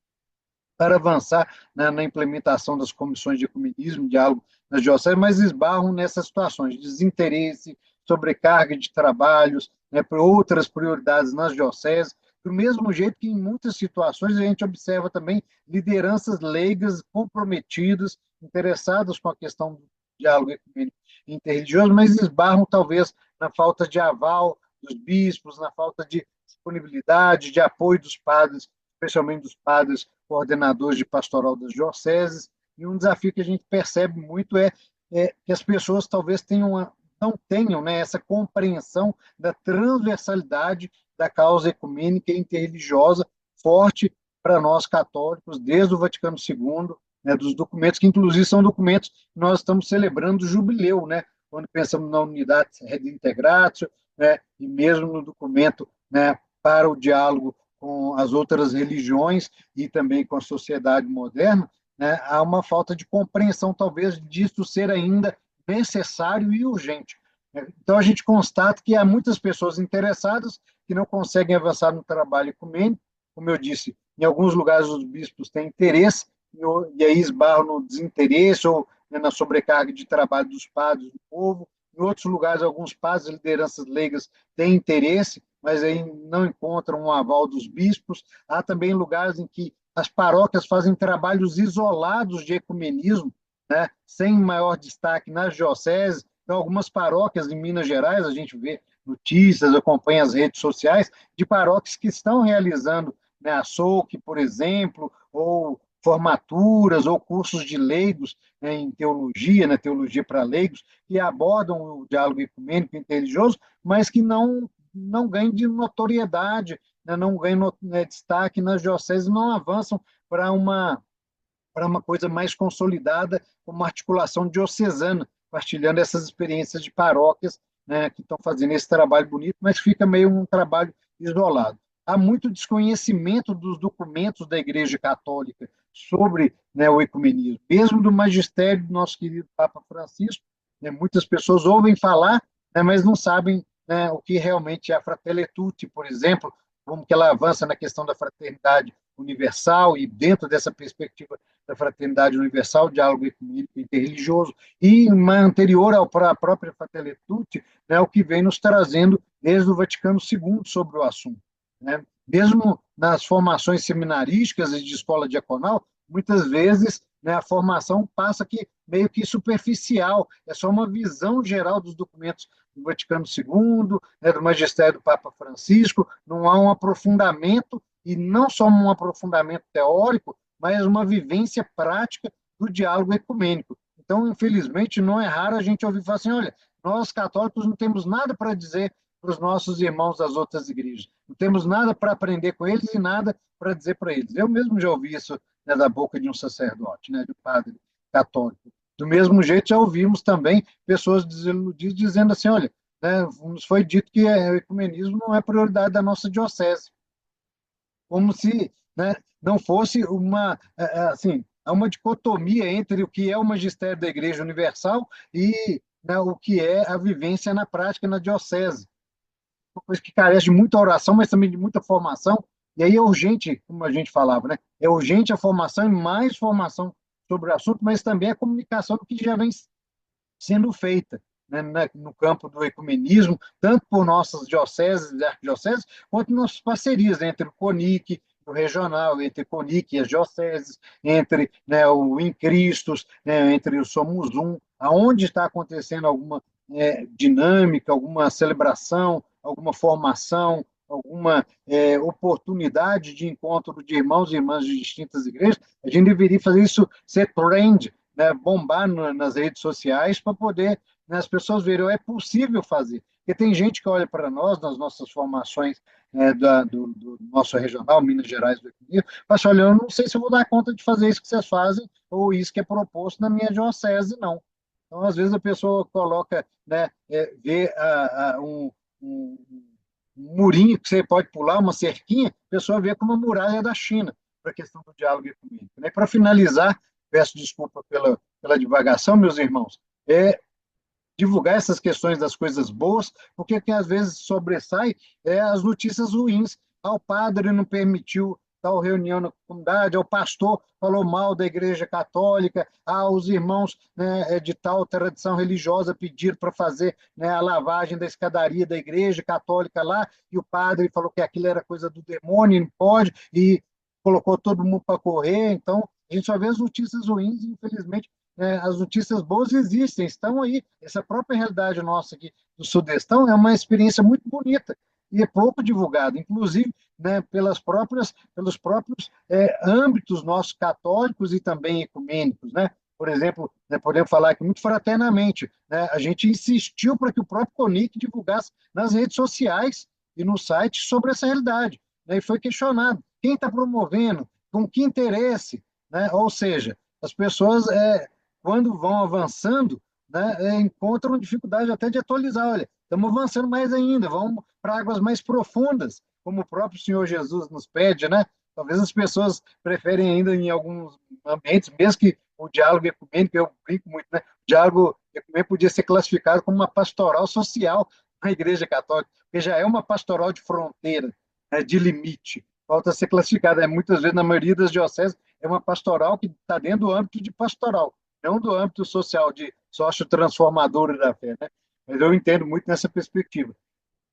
para avançar, né, na implementação das comissões de ecumenismo, diálogo nas dioceses, mas esbarram nessas situações de desinteresse, sobrecarga de trabalhos, né, por outras prioridades nas dioceses, do mesmo jeito que em muitas situações a gente observa também lideranças leigas comprometidas, interessadas com a questão do diálogo ecumênico interreligioso, mas esbarram talvez na falta de aval dos bispos, na falta de disponibilidade, de apoio dos padres, especialmente dos padres coordenadores de pastoral das dioceses, e um desafio que a gente percebe muito é que as pessoas talvez não tenham, né, essa compreensão da transversalidade da causa ecumênica e interreligiosa forte para nós católicos, desde o Vaticano II, né, dos documentos, que inclusive são documentos que nós estamos celebrando o jubileu, né, quando pensamos na unidade redintegratio, né, e mesmo no documento, né, para o diálogo com as outras religiões e também com a sociedade moderna, né, há uma falta de compreensão, talvez, disso ser ainda necessário e urgente. Então, a gente constata que há muitas pessoas interessadas que não conseguem avançar no trabalho ecumênico. Como eu disse, em alguns lugares os bispos têm interesse, e aí esbarram no desinteresse ou, né, na sobrecarga de trabalho dos padres, do povo. Em outros lugares, alguns padres e lideranças leigas têm interesse, mas aí não encontram um aval dos bispos. Há também lugares em que as paróquias fazem trabalhos isolados de ecumenismo, né, sem maior destaque nas dioceses. Então, algumas paróquias em Minas Gerais, a gente vê notícias, acompanha as redes sociais, de paróquias que estão realizando, né, a SOC, por exemplo, ou formaturas ou cursos de leigos, né, em teologia, né, teologia para leigos, que abordam o diálogo ecumênico interreligioso, mas que não ganham de notoriedade, né, não ganham, né, destaque nas dioceses, não avançam para uma coisa mais consolidada, como uma articulação diocesana, partilhando essas experiências de paróquias, né, que estão fazendo esse trabalho bonito, mas fica meio um trabalho isolado. Há muito desconhecimento dos documentos da Igreja Católica sobre, né, o ecumenismo, mesmo do magistério do nosso querido Papa Francisco, né, muitas pessoas ouvem falar, né, mas não sabem, né, o que realmente é a Fratelli Tutti, por exemplo, como que ela avança na questão da fraternidade universal e dentro dessa perspectiva da fraternidade universal, diálogo ecumênico interreligioso, e anterior à própria Fratelli Tutti, né, o que vem nos trazendo desde o Vaticano II sobre o assunto, né? Mesmo nas formações seminarísticas e de escola diaconal, muitas vezes, né, a formação passa que meio que superficial, é só uma visão geral dos documentos do Vaticano II, né, do magistério do Papa Francisco, não há um aprofundamento, e não só um aprofundamento teórico, mas uma vivência prática do diálogo ecumênico. Então, infelizmente, não é raro a gente ouvir falar assim, olha, nós católicos não temos nada para dizer para os nossos irmãos das outras igrejas, não temos nada para aprender com eles e nada para dizer para eles. Eu mesmo já ouvi isso, né, da boca de um sacerdote, né, de um padre católico. Do mesmo jeito, já ouvimos também pessoas desiludidas dizendo assim, olha, né, nos foi dito que o ecumenismo não é prioridade da nossa diocese, como se, né, não fosse assim, há uma dicotomia entre o que é o magistério da Igreja Universal e, né, o que é a vivência na prática na diocese. Uma coisa que carece de muita oração, mas também de muita formação, e aí é urgente, como a gente falava, né? É urgente a formação e mais formação sobre o assunto, mas também a comunicação do que já vem sendo feita, né, no campo do ecumenismo, tanto por nossas dioceses e arquidioceses, quanto nas parcerias entre o CONIC, o regional, entre o CONIC e as dioceses, entre, né, o Em Cristos, né, entre o Somos Um, aonde está acontecendo alguma dinâmica, alguma celebração, alguma formação, alguma oportunidade de encontro de irmãos e irmãs de distintas igrejas, a gente deveria fazer isso ser trend, né, bombar nas redes sociais para poder, né, as pessoas verem, é possível fazer. Porque tem gente que olha para nós, nas nossas formações, do nosso regional, Minas Gerais, do Equilíbrio, fala assim, olha, eu não sei se eu vou dar conta de fazer isso que vocês fazem ou isso que é proposto na minha diocese, não. Então, às vezes, a pessoa coloca, né, vê um murinho que você pode pular, uma cerquinha, a pessoa vê como a muralha da China, para a questão do diálogo ecumênico. Né? Para finalizar, peço desculpa pela divagação, meus irmãos, divulgar essas questões das coisas boas, porque o que às vezes sobressai é as notícias ruins. O padre não permitiu tal reunião na comunidade, o pastor falou mal da Igreja Católica, os irmãos, né, de tal tradição religiosa pediram para fazer, né, a lavagem da escadaria da Igreja Católica lá, e o padre falou que aquilo era coisa do demônio, não pode, e colocou todo mundo para correr. Então, a gente só vê as notícias ruins, e infelizmente as notícias boas existem, estão aí. Essa própria realidade nossa aqui do Sudestão é uma experiência muito bonita e é pouco divulgada, inclusive, né, pelos próprios âmbitos nossos católicos e também ecumênicos, né? Por exemplo, né, podemos falar aqui muito fraternamente, né, a gente insistiu para que o próprio CONIC divulgasse nas redes sociais e no site sobre essa realidade, né, e foi questionado quem está promovendo, com que interesse, né? Ou seja, as pessoas quando vão avançando, né, encontram dificuldade até de atualizar. Olha, estamos avançando mais ainda, vamos para águas mais profundas, como o próprio Senhor Jesus nos pede, né? Talvez as pessoas preferem ainda em alguns ambientes, mesmo que o diálogo ecumênico, eu brinco muito, né? O diálogo ecumênico podia ser classificado como uma pastoral social na Igreja Católica, porque já é uma pastoral de fronteira, né, de limite. Falta ser classificada. Muitas vezes, na maioria das dioceses, é uma pastoral que está dentro do âmbito de pastoral, não do âmbito social, de sócio transformador da fé, né? Mas eu entendo muito nessa perspectiva.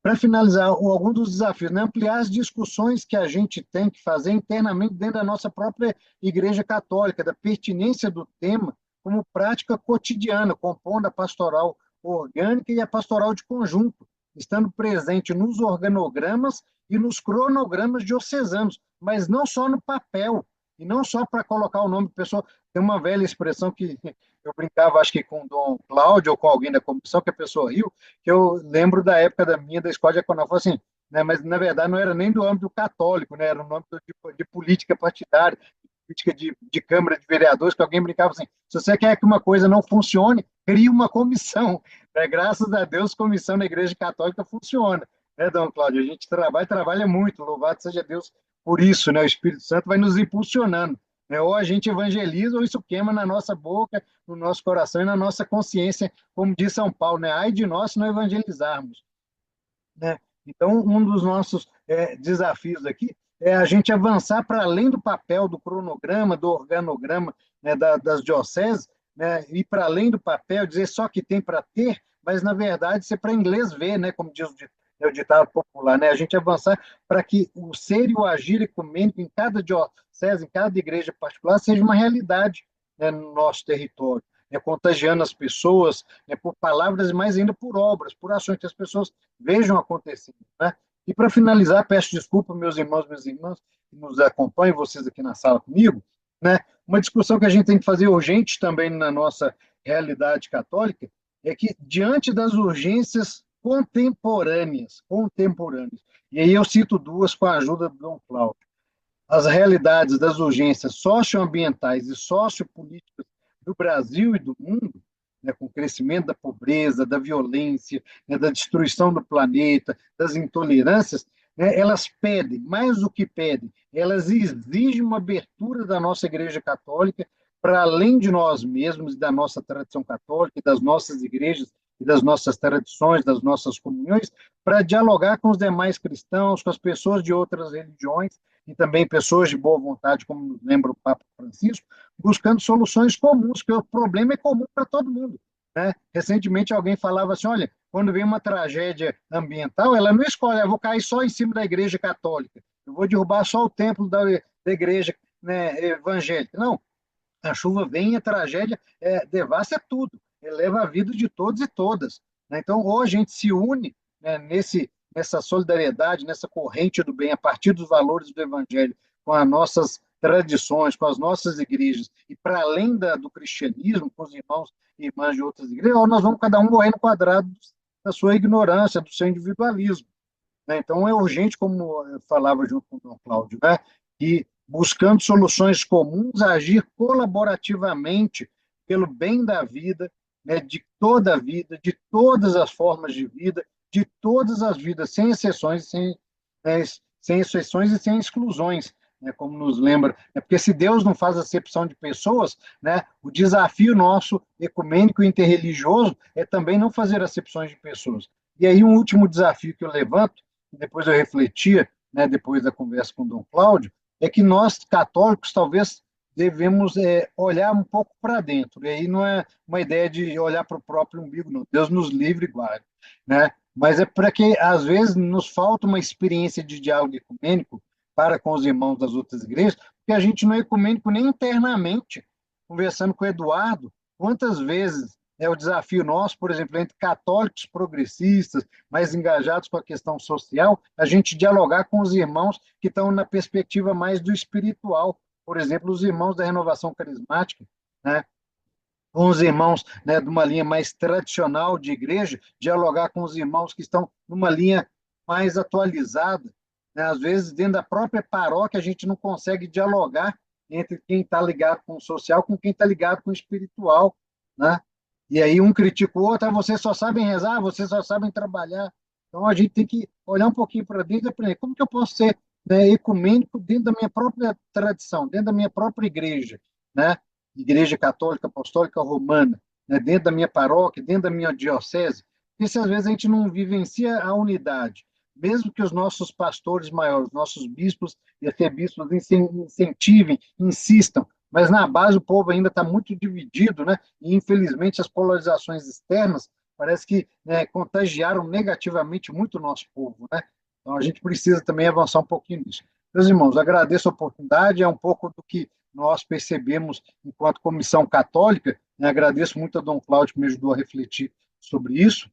Para finalizar, algum dos desafios, né? Ampliar as discussões que a gente tem que fazer internamente dentro da nossa própria Igreja Católica, da pertinência do tema como prática cotidiana, compondo a pastoral orgânica e a pastoral de conjunto, estando presente nos organogramas e nos cronogramas diocesanos, mas não só no papel, e não só para colocar o nome da pessoa. Tem uma velha expressão que eu brincava, acho que com o Dom Cláudio ou com alguém da comissão, que a pessoa riu, que eu lembro da época da escola de economia, falou assim, né, mas na verdade não era nem do âmbito católico, né, era no âmbito de política partidária, política de Câmara de Vereadores, que alguém brincava assim, se você quer que uma coisa não funcione, crie uma comissão. Né? Graças a Deus, comissão na Igreja Católica funciona. Né, Dom Cláudio? A gente trabalha muito, louvado seja Deus por isso, né? O Espírito Santo vai nos impulsionando. Né? Ou a gente evangeliza, ou isso queima na nossa boca, no nosso coração e na nossa consciência, como diz São Paulo, né? Ai de nós se não evangelizarmos. Né? Então, um dos nossos desafios aqui é a gente avançar para além do papel do cronograma, do organograma, né, das dioceses, né, ir para além do papel, dizer só que tem para ter, mas, na verdade, ser para inglês ver, né, como diz o ditado popular, né, a gente avançar para que o ser e o agir ecumênico em cada diocese, em cada igreja particular, seja uma realidade, né, no nosso território. Né, contagiando as pessoas, né, por palavras e mais ainda por obras, por ações que as pessoas vejam acontecendo. Né? E para finalizar, peço desculpa, meus irmãos, minhas irmãs, que nos acompanham, vocês aqui na sala comigo, né? Uma discussão que a gente tem que fazer urgente também na nossa realidade católica é que, diante das urgências contemporâneas, e aí eu cito duas com a ajuda do Dom Cláudio, as realidades das urgências socioambientais e sociopolíticas do Brasil e do mundo, né, com o crescimento da pobreza, da violência, né, da destruição do planeta, das intolerâncias, né, elas pedem, mais do que pedem, elas exigem uma abertura da nossa Igreja Católica para além de nós mesmos, da nossa tradição católica, das nossas igrejas e das nossas tradições, das nossas comunhões, para dialogar com os demais cristãos, com as pessoas de outras religiões, e também pessoas de boa vontade, como nos lembra o Papa Francisco, buscando soluções comuns, porque o problema é comum para todo mundo. Né? Recentemente alguém falava assim, olha, quando vem uma tragédia ambiental, ela não escolhe, eu vou cair só em cima da Igreja Católica, eu vou derrubar só o templo da Igreja, né, evangélica. Não, a chuva vem e a tragédia devasta tudo, eleva a vida de todos e todas. Né? Então, ou a gente se une, né, nessa solidariedade, nessa corrente do bem, a partir dos valores do Evangelho, com as nossas tradições, com as nossas igrejas, e para além do cristianismo, com os irmãos e irmãs de outras igrejas, ou nós vamos cada um morrer no quadrado da sua ignorância, do seu individualismo. Né? Então, é urgente, como eu falava junto com o Dom Cláudio, né, que buscando soluções comuns, agir colaborativamente pelo bem da vida, né, de toda a vida, de todas as formas de vida, de todas as vidas, sem exceções, né, sem exceções e sem exclusões, né, como nos lembra. É porque se Deus não faz acepção de pessoas, né, o desafio nosso ecumênico e interreligioso é também não fazer acepções de pessoas. E aí um último desafio que eu levanto, depois eu refletia, né, depois da conversa com o Dom Cláudio, é que nós, católicos, talvez devemos olhar um pouco para dentro. E aí não é uma ideia de olhar para o próprio umbigo, não. Deus nos livre e guarde, né? Mas é para que, às vezes, nos falta uma experiência de diálogo ecumênico para com os irmãos das outras igrejas, porque a gente não é ecumênico nem internamente. Conversando com o Eduardo, quantas vezes é o desafio nosso, por exemplo, entre católicos progressistas, mais engajados com a questão social, a gente dialogar com os irmãos que estão na perspectiva mais do espiritual, por exemplo, os irmãos da renovação carismática, né? Com os irmãos, né, de uma linha mais tradicional de igreja, dialogar com os irmãos que estão numa linha mais atualizada. Né? Às vezes, dentro da própria paróquia, a gente não consegue dialogar entre quem está ligado com o social com quem está ligado com o espiritual. Né? E aí um critica o outro, vocês só sabem rezar, vocês só sabem trabalhar. Então a gente tem que olhar um pouquinho para dentro e aprender como que eu posso ser, né, ecumênico dentro da minha própria tradição, dentro da minha própria igreja, né? Igreja Católica Apostólica Romana, né? Dentro da minha paróquia, dentro da minha diocese. Porque se às vezes a gente não vivencia a unidade, mesmo que os nossos pastores maiores, nossos bispos e arcebispos incentivem, insistam, mas na base o povo ainda está muito dividido, né? E infelizmente as polarizações externas parece que, né, contagiaram negativamente muito o nosso povo, né? Então a gente precisa também avançar um pouquinho nisso. Meus irmãos, agradeço a oportunidade, é um pouco do que nós percebemos enquanto comissão católica, né? Agradeço muito a Dom Cláudio que me ajudou a refletir sobre isso.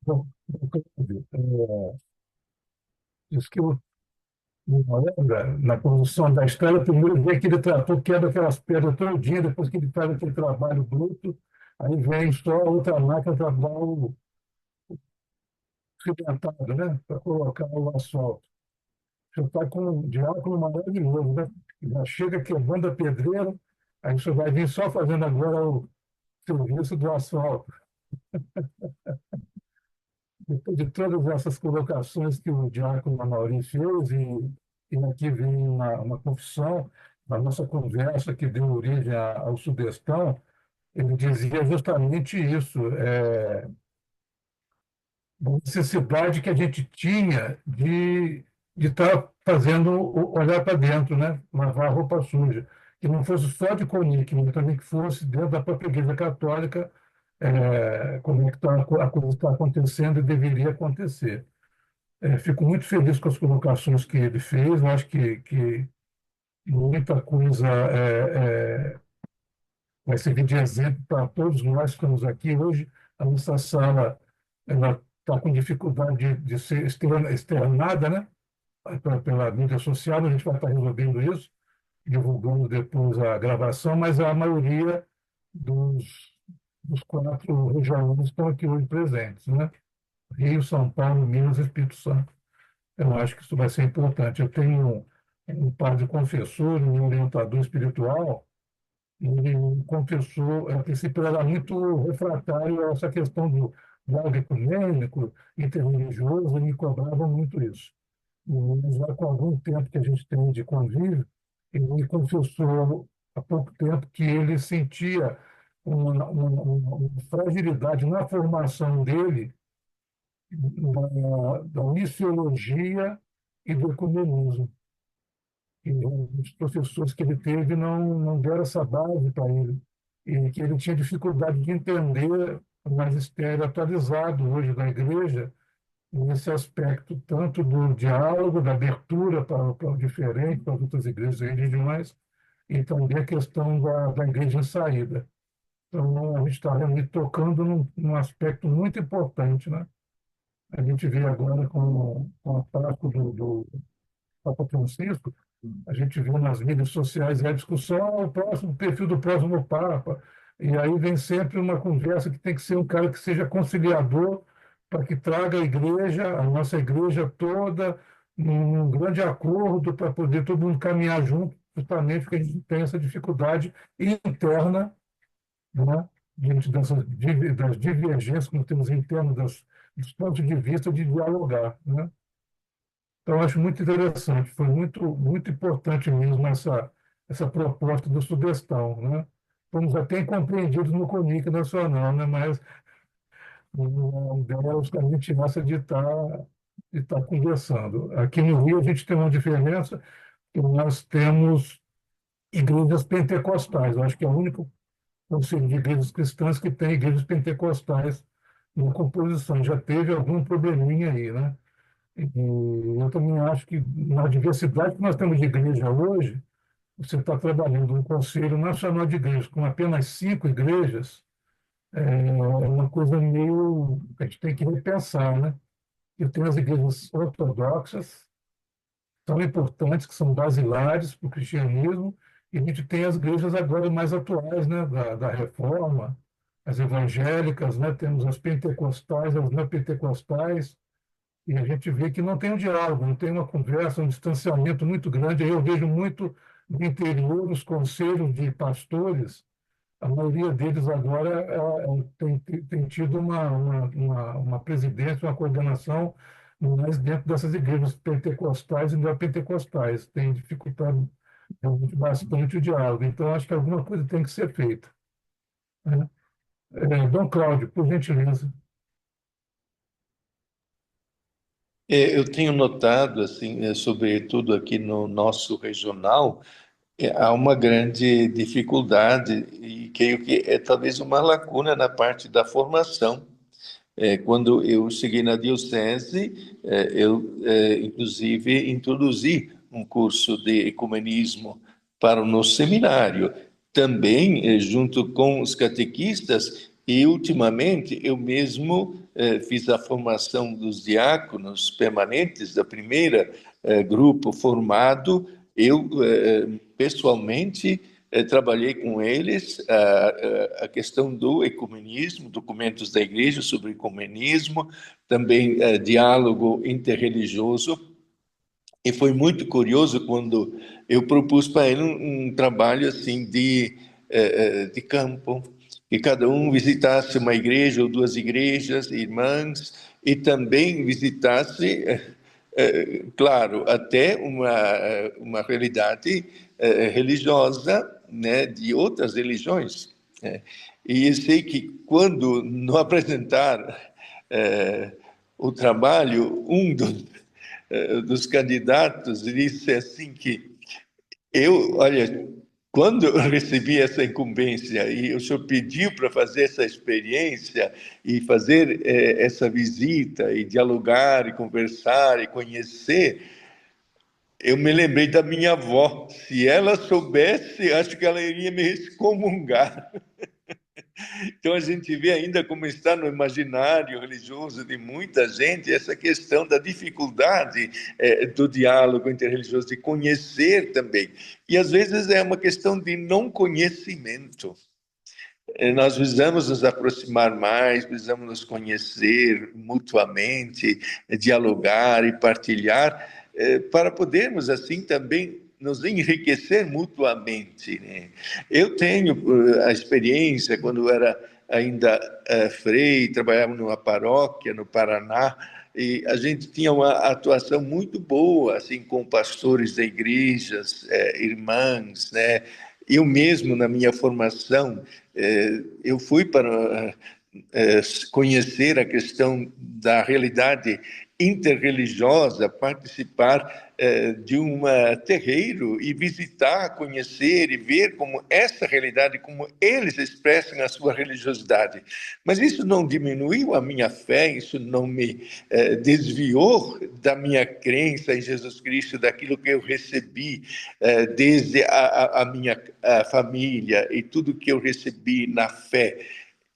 Bom, isso que eu me lembro, na construção da história, primeiro vê que ele tratou, quebra aquelas pedras todinha, depois que ele faz aquele trabalho bruto, aí vem só outra máquina para dar o cimentado, né? Para colocar o asfalto. Você está com um diácono maravilhoso, né? Já chega quebrando a pedreira, aí você vai vir só fazendo agora o serviço do asfalto. Depois de todas essas colocações que o diácono Amaury fez, e aqui vem uma confissão, na nossa conversa que deu origem ao Sudestão, ele dizia justamente isso, da necessidade que a gente tinha de estar fazendo olhar para dentro, né? Lavar a roupa suja. Que não fosse só de CONIC, mas também que fosse dentro da própria Igreja Católica, como é que a coisa está acontecendo e deveria acontecer. Fico muito feliz com as colocações que ele fez, eu acho que muita coisa vai servir de exemplo para todos nós que estamos aqui. Hoje, a nossa sala está com dificuldade de ser externada, né? Pela mídia social, a gente vai estar resolvendo isso, divulgando depois a gravação, mas a maioria dos 4 regiões estão aqui hoje presentes, né? Rio, São Paulo, Minas e Espírito Santo. Eu acho que isso vai ser importante. Eu tenho um padre confessor, um orientador espiritual, e ele confessou, a princípio era muito refratário a essa questão do diálogo ecumênico, interreligioso, e me cobrava muito isso. E já com algum tempo que a gente tem de convívio, ele me confessou há pouco tempo que ele sentia uma fragilidade na formação dele da missiologia e do ecumenismo. E os professores que ele teve não deram essa base para ele, e que ele tinha dificuldade de entender o magistério atualizado hoje da igreja, nesse aspecto tanto do diálogo, da abertura para o diferente, para as outras igrejas e religiões, e também a questão da igreja em saída. Então, a gente está realmente tocando num aspecto muito importante, né? A gente vê agora com a prática do Papa Francisco, a gente vê nas mídias sociais a discussão, o próximo perfil do próximo Papa, E aí vem sempre uma conversa que tem que ser um cara que seja conciliador para que traga a igreja, a nossa igreja toda, num grande acordo para poder todo mundo caminhar junto, justamente porque a gente tem essa dificuldade interna, né, diante das divergências que nós temos internas, dos pontos de vista de dialogar, né? Então, eu acho muito interessante, foi muito importante mesmo essa proposta do Sudestão, né? Fomos até incompreendidos no CONIC Nacional, né? Mas o ideal é que a gente gosta de estar conversando. Aqui no Rio, a gente tem uma diferença, que nós temos igrejas pentecostais. Eu acho que é o único conselho de igrejas cristãs que tem igrejas pentecostais na composição. Já teve algum probleminha aí, né? E eu também acho que na diversidade que nós temos de igreja hoje, você está trabalhando um Conselho Nacional de Igrejas com apenas 5 igrejas, é uma coisa meio que a gente tem que repensar, né? E tem as igrejas ortodoxas, tão importantes, que são basilares para o cristianismo, e a gente tem as igrejas agora mais atuais, né? Da Reforma, as evangélicas, né? Temos as pentecostais, as não pentecostais, e a gente vê que não tem um diálogo, não tem uma conversa, um distanciamento muito grande. Aí eu vejo muito no interior os conselhos de pastores, a maioria deles agora tem tido uma presidência, uma coordenação mais dentro dessas igrejas pentecostais e neopentecostais. Tem dificultado realmente bastante o diálogo. Então, acho que alguma coisa tem que ser feita, né? Dom Cláudio, por gentileza. Eu tenho notado, assim, sobretudo aqui no nosso regional, há uma grande dificuldade e creio que é talvez uma lacuna na parte da formação. Quando eu cheguei na diocese, inclusive introduzi um curso de ecumenismo para o nosso seminário, também junto com os catequistas, e ultimamente eu mesmo fiz a formação dos diáconos permanentes da primeira grupo formado. Eu pessoalmente trabalhei com eles a questão do ecumenismo, documentos da Igreja sobre ecumenismo, também diálogo interreligioso, e foi muito curioso quando eu propus para ele um trabalho assim de campo, que cada um visitasse uma igreja ou duas igrejas, irmãs, e também visitasse, claro, até uma realidade religiosa, né, de outras religiões, né? E eu sei que quando não apresentar o trabalho, dos candidatos disse assim que olha, quando eu recebi essa incumbência e o senhor pediu para fazer essa experiência e fazer essa visita e dialogar e conversar e conhecer, eu me lembrei da minha avó. Se ela soubesse, acho que ela iria me excomungar. Então, a gente vê ainda como está no imaginário religioso de muita gente essa questão da dificuldade do diálogo interreligioso, de conhecer também. E, às vezes, é uma questão de não conhecimento. Nós precisamos nos aproximar mais, precisamos nos conhecer mutuamente, dialogar e partilhar, para podermos, assim, também nos enriquecer mutuamente, né? Eu tenho a experiência, quando eu era ainda frei, trabalhava numa paróquia no Paraná, e a gente tinha uma atuação muito boa, assim, com pastores de igrejas, irmãs, né? Eu mesmo, na minha formação, eu fui para conhecer a questão da realidade interreligiosa, participar de um terreiro e visitar, conhecer e ver como essa realidade, como eles expressam a sua religiosidade. Mas isso não diminuiu a minha fé, isso não me desviou da minha crença em Jesus Cristo, daquilo que eu recebi desde a minha família e tudo que eu recebi na fé.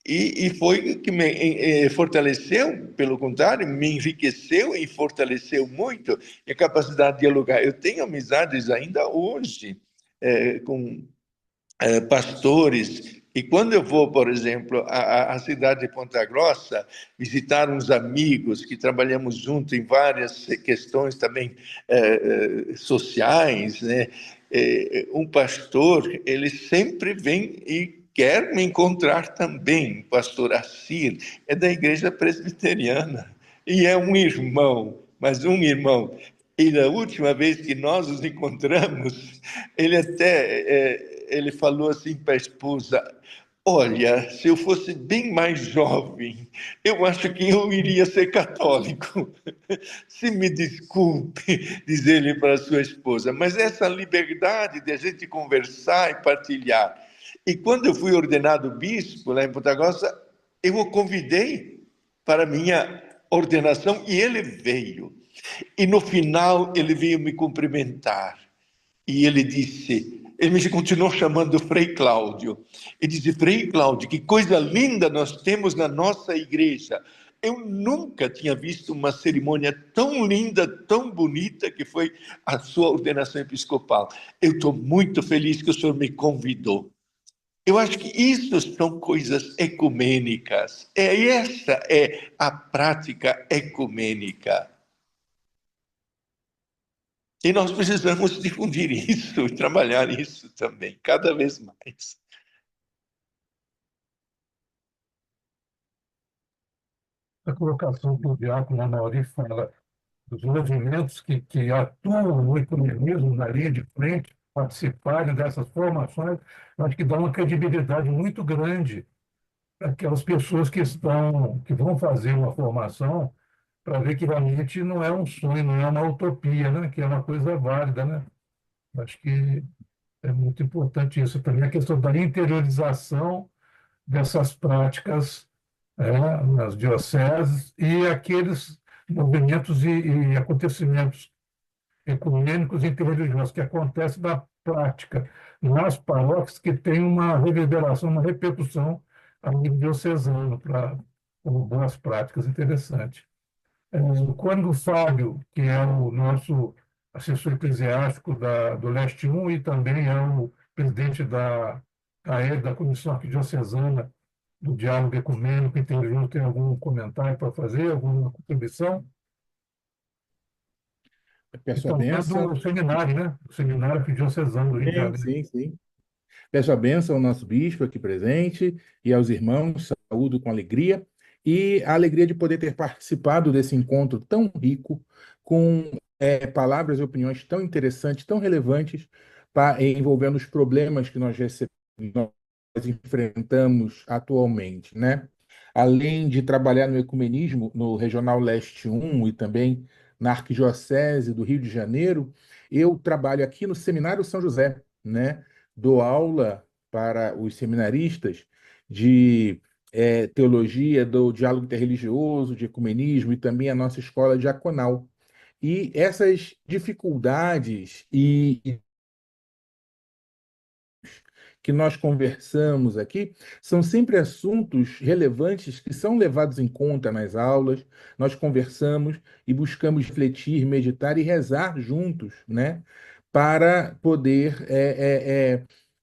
E foi que me fortaleceu, pelo contrário, me enriqueceu e fortaleceu muito a capacidade de dialogar. Eu tenho amizades ainda hoje com pastores E quando eu vou, por exemplo, à cidade de Ponta Grossa, visitar uns amigos que trabalhamos juntos em várias questões também sociais, né? Um pastor, ele sempre vem e quer me encontrar também, o pastor Assir, é da igreja presbiteriana, e é um irmão, mas um irmão. E na última vez que nós nos encontramos, ele até ele falou assim para a esposa: olha, se eu fosse bem mais jovem, eu acho que eu iria ser católico. Se me desculpe, diz ele para sua esposa, mas essa liberdade de a gente conversar e partilhar. E quando eu fui ordenado bispo lá em Ponta Grossa, eu o convidei para minha ordenação e ele veio. E no final ele veio me cumprimentar. E ele disse, ele me continuou chamando Frei Cláudio. Ele disse: Frei Cláudio, que coisa linda nós temos na nossa igreja. Eu nunca tinha visto uma cerimônia tão linda, tão bonita, que foi a sua ordenação episcopal. Eu estou muito feliz que o senhor me convidou. Eu acho que isso são coisas ecumênicas. Essa é a prática ecumênica. E nós precisamos difundir isso e trabalhar isso também, cada vez mais. A colocação que o diácono Amauri fala dos movimentos que atuam no ecumenismo, na linha de frente, participarem dessas formações, eu acho que dá uma credibilidade muito grande para aquelas pessoas que vão fazer uma formação, para ver que realmente não é um sonho, não é uma utopia, né? Que é uma coisa válida, né? Acho que é muito importante isso. Também a questão da interiorização dessas práticas nas dioceses e aqueles movimentos e acontecimentos ecumênicos e interreligiosos que acontecem na prática, nas paróquias, que tem uma reverberação, uma repercussão a nível diocesano, como boas práticas. Interessante. Quando o Fábio, que é o nosso assessor eclesiástico do Leste 1 e também é o presidente da CAE, da Comissão Arquidiocesana do Diálogo Ecumênico Interreligioso, tem algum comentário para fazer, alguma contribuição? Peço a Então, é benção. do seminário, né? O Seminário Arquidiocesano do Rio de Sim, Janeiro. sim, sim. Peço a benção ao nosso bispo aqui presente e aos irmãos, saúdo com alegria e a alegria de poder ter participado desse encontro tão rico, com palavras e opiniões tão interessantes, tão relevantes, envolvendo os problemas que nós enfrentamos atualmente, né? Além de trabalhar no ecumenismo, no Regional Leste 1 e também na Arquidiocese do Rio de Janeiro, eu trabalho aqui no Seminário São José, né? Dou aula para os seminaristas de teologia, do diálogo interreligioso, de ecumenismo e também a nossa escola diaconal. E essas dificuldades que nós conversamos aqui são sempre assuntos relevantes que são levados em conta nas aulas. Nós conversamos e buscamos refletir, meditar e rezar juntos, né? Para poder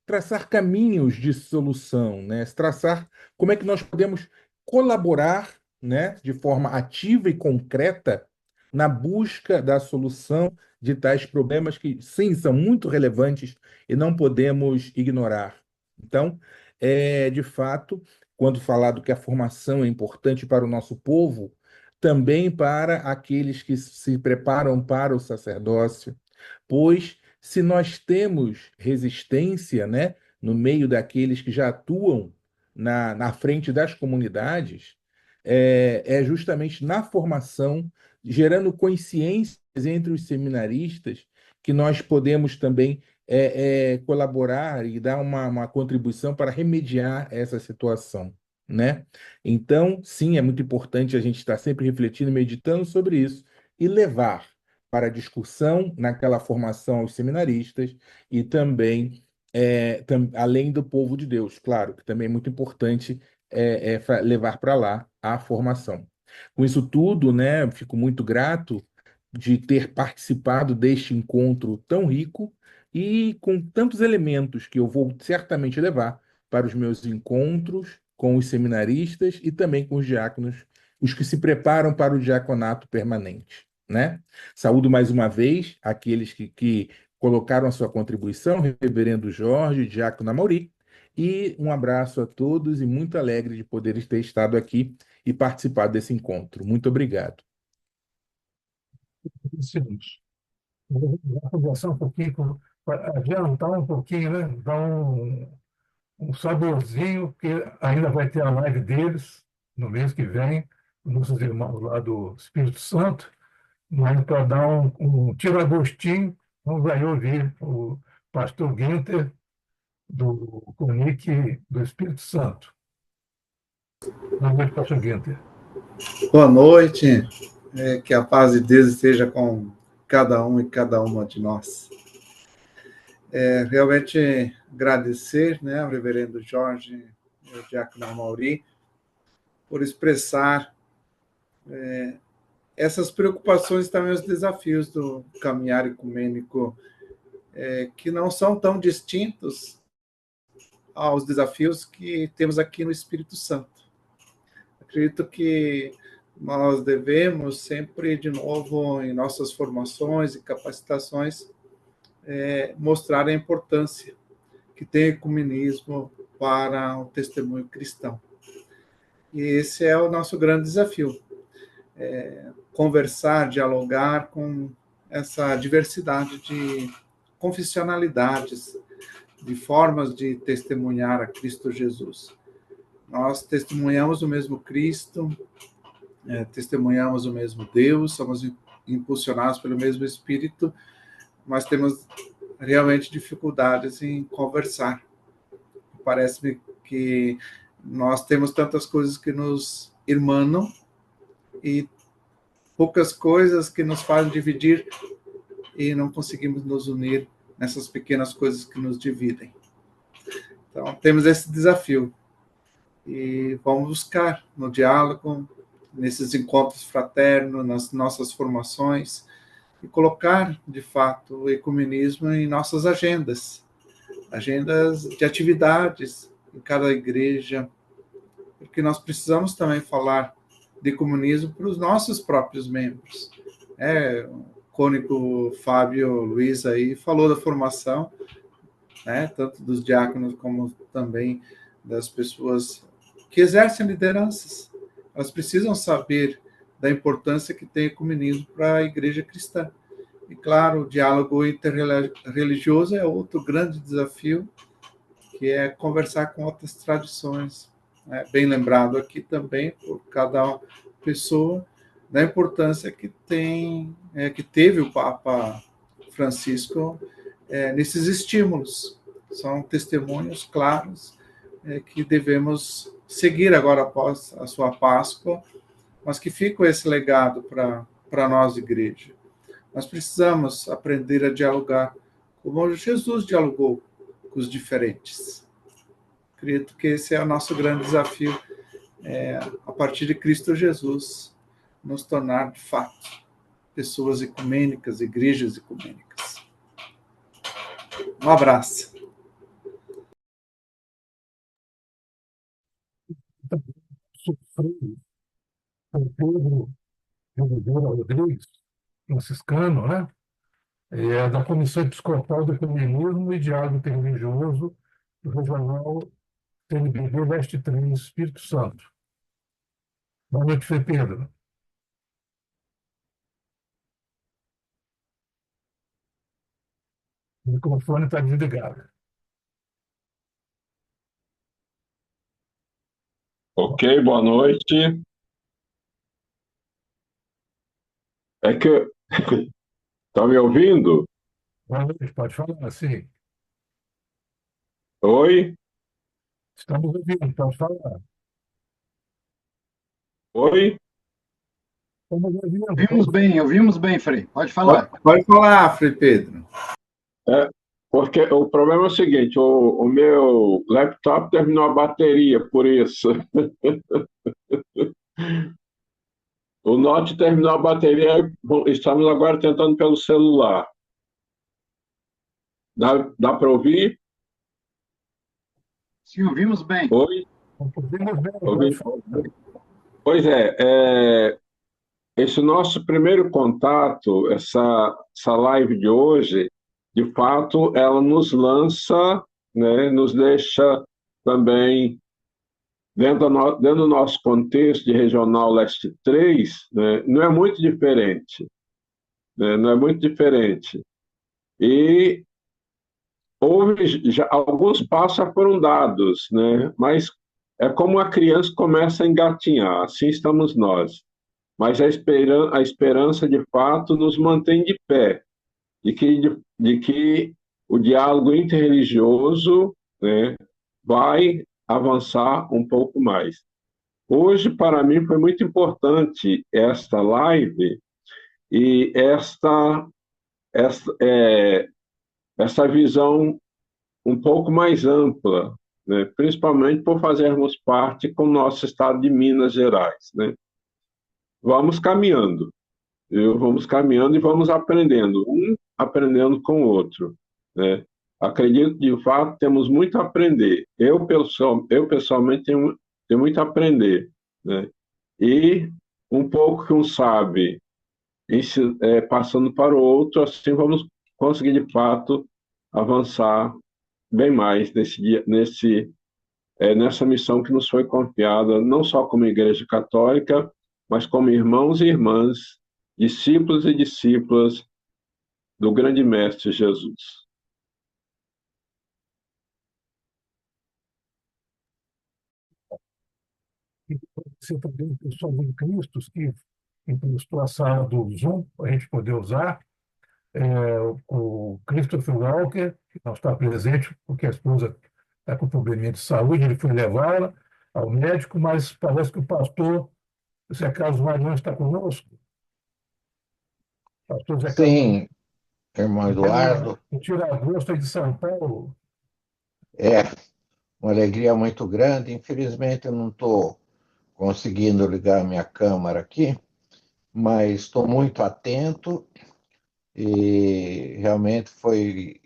traçar caminhos de solução, né? Traçar como é que nós podemos colaborar, né? De forma ativa e concreta na busca da solução de tais problemas que, sim, são muito relevantes e não podemos ignorar. Então, de fato, quando falado que a formação é importante para o nosso povo, também para aqueles que se preparam para o sacerdócio, pois se nós temos resistência, né, no meio daqueles que já atuam na frente das comunidades, é justamente na formação, gerando consciências entre os seminaristas, que nós podemos também colaborar e dar uma contribuição para remediar essa situação, né? Então, sim, é muito importante a gente estar sempre refletindo e meditando sobre isso e levar para a discussão naquela formação aos seminaristas e também, além do povo de Deus, claro, que também é muito importante levar para lá a formação. Com isso tudo, né, fico muito grato de ter participado deste encontro tão rico e com tantos elementos que eu vou certamente levar para os meus encontros com os seminaristas e também com os diáconos, os que se preparam para o diaconato permanente, né? Saúdo mais uma vez aqueles que colocaram a sua contribuição, Reverendo Jorge, Diácono Amaury, e um abraço a todos e muito alegre de poder ter estado aqui e participado desse encontro. Muito obrigado. Seguinte, vou conversar um pouquinho, adiantar um pouquinho, né? Dar um saborzinho, porque ainda vai ter a live deles no mês que vem, nossos irmãos lá do Espírito Santo, mas para dar um tira-gostinho, vamos aí ouvir o pastor Guinter, do CONIC do Espírito Santo. Boa noite, pastor Guinter. Boa noite, que a paz de Deus esteja com cada um e cada uma de nós. Realmente agradecer, né, ao reverendo Jorge e ao diácono Amaury por expressar essas preocupações e também os desafios do caminhar ecumênico, que não são tão distintos aos desafios que temos aqui no Espírito Santo. Acredito que nós devemos sempre, de novo, em nossas formações e capacitações, mostrar a importância que tem o ecumenismo para o testemunho cristão. E esse é o nosso grande desafio, conversar, dialogar com essa diversidade de confessionalidades, de formas de testemunhar a Cristo Jesus. Nós testemunhamos o mesmo Cristo, testemunhamos o mesmo Deus, somos impulsionados pelo mesmo Espírito, mas temos realmente dificuldades em conversar. Parece-me que nós temos tantas coisas que nos irmanam e poucas coisas que nos fazem dividir e não conseguimos nos unir nessas pequenas coisas que nos dividem. Então, temos esse desafio. E vamos buscar no diálogo, nesses encontros fraternos, nas nossas formações, e colocar, de fato, o ecumenismo em nossas agendas de atividades em cada igreja, porque nós precisamos também falar de ecumenismo para os nossos próprios membros. O cônigo Fábio Luiz aí falou da formação, tanto dos diáconos como também das pessoas que exercem lideranças. Elas precisam saber da importância que tem o ecumenismo para a igreja cristã. E, claro, o diálogo interreligioso é outro grande desafio, que é conversar com outras tradições. Bem lembrado aqui também, por cada pessoa, da importância que teve o Papa Francisco nesses estímulos. São testemunhos claros que devemos seguir agora após a sua Páscoa, mas que fica esse legado para nós, igreja. Nós precisamos aprender a dialogar como Jesus dialogou com os diferentes. Acredito que esse é o nosso grande desafio, a partir de Cristo Jesus, nos tornar, de fato, pessoas ecumênicas, igrejas ecumênicas. Um abraço. Sofreu com Pedro de Oliveira Rodrigues, franciscano, né? Da Comissão Episcopal do Feminismo e Diálogo Interreligioso do Regional CNBB Leste 3, Espírito Santo. Boa noite, Frei Pedro. O microfone está desligado. Ok, boa noite. É que está me ouvindo? Boa noite, pode falar, sim. Oi? Estamos ouvindo, pode falar. Oi? Estamos ouvindo. Ouvimos bem, Frei. Pode falar. Pode falar, Frei Pedro. Porque o problema é o seguinte, o meu laptop terminou a bateria, por isso. O Note terminou a bateria, estamos agora tentando pelo celular. Dá para ouvir? Sim, ouvimos bem. Oi? Não podemos ver, pode Ouvi? falar. Pois esse nosso primeiro contato, essa live de hoje, de fato, ela nos lança, né, nos deixa também, dentro do nosso contexto de Regional Leste 3, né, não é muito diferente, né, não é muito diferente. E houve já, alguns passos já foram dados, né, mas é como a criança começa a engatinhar, assim estamos nós. Mas a esperança, de fato, nos mantém de pé, de que o diálogo interreligioso, né, vai avançar um pouco mais. Hoje, para mim, foi muito importante esta live e essa visão um pouco mais ampla, né, principalmente por fazermos parte com o nosso estado de Minas Gerais, né. Vamos caminhando. Vamos caminhando e vamos aprendendo, um aprendendo com o outro, né? Acredito que, de fato, temos muito a aprender. Eu pessoalmente, tenho muito a aprender, né? E um pouco que um sabe, passando para o outro, assim vamos conseguir, de fato, avançar bem mais nessa missão que nos foi confiada, não só como Igreja Católica, mas como irmãos e irmãs, discípulos e discípulas do grande Mestre Jesus. E você também, pessoal em Cristo, que emprestou a sala do Zoom para a gente poder usar. O Christopher Walker, que não está presente porque a esposa está com probleminha de saúde, ele foi levá-la ao médico, mas parece que o pastor Zé Carlos Mariano está conosco. Pastor Zé Carlos Sim, irmão Eduardo, em Tiragosto, aí de São Paulo. é uma alegria muito grande. Infelizmente, eu não estou conseguindo ligar minha câmera aqui, mas estou muito atento e realmente foi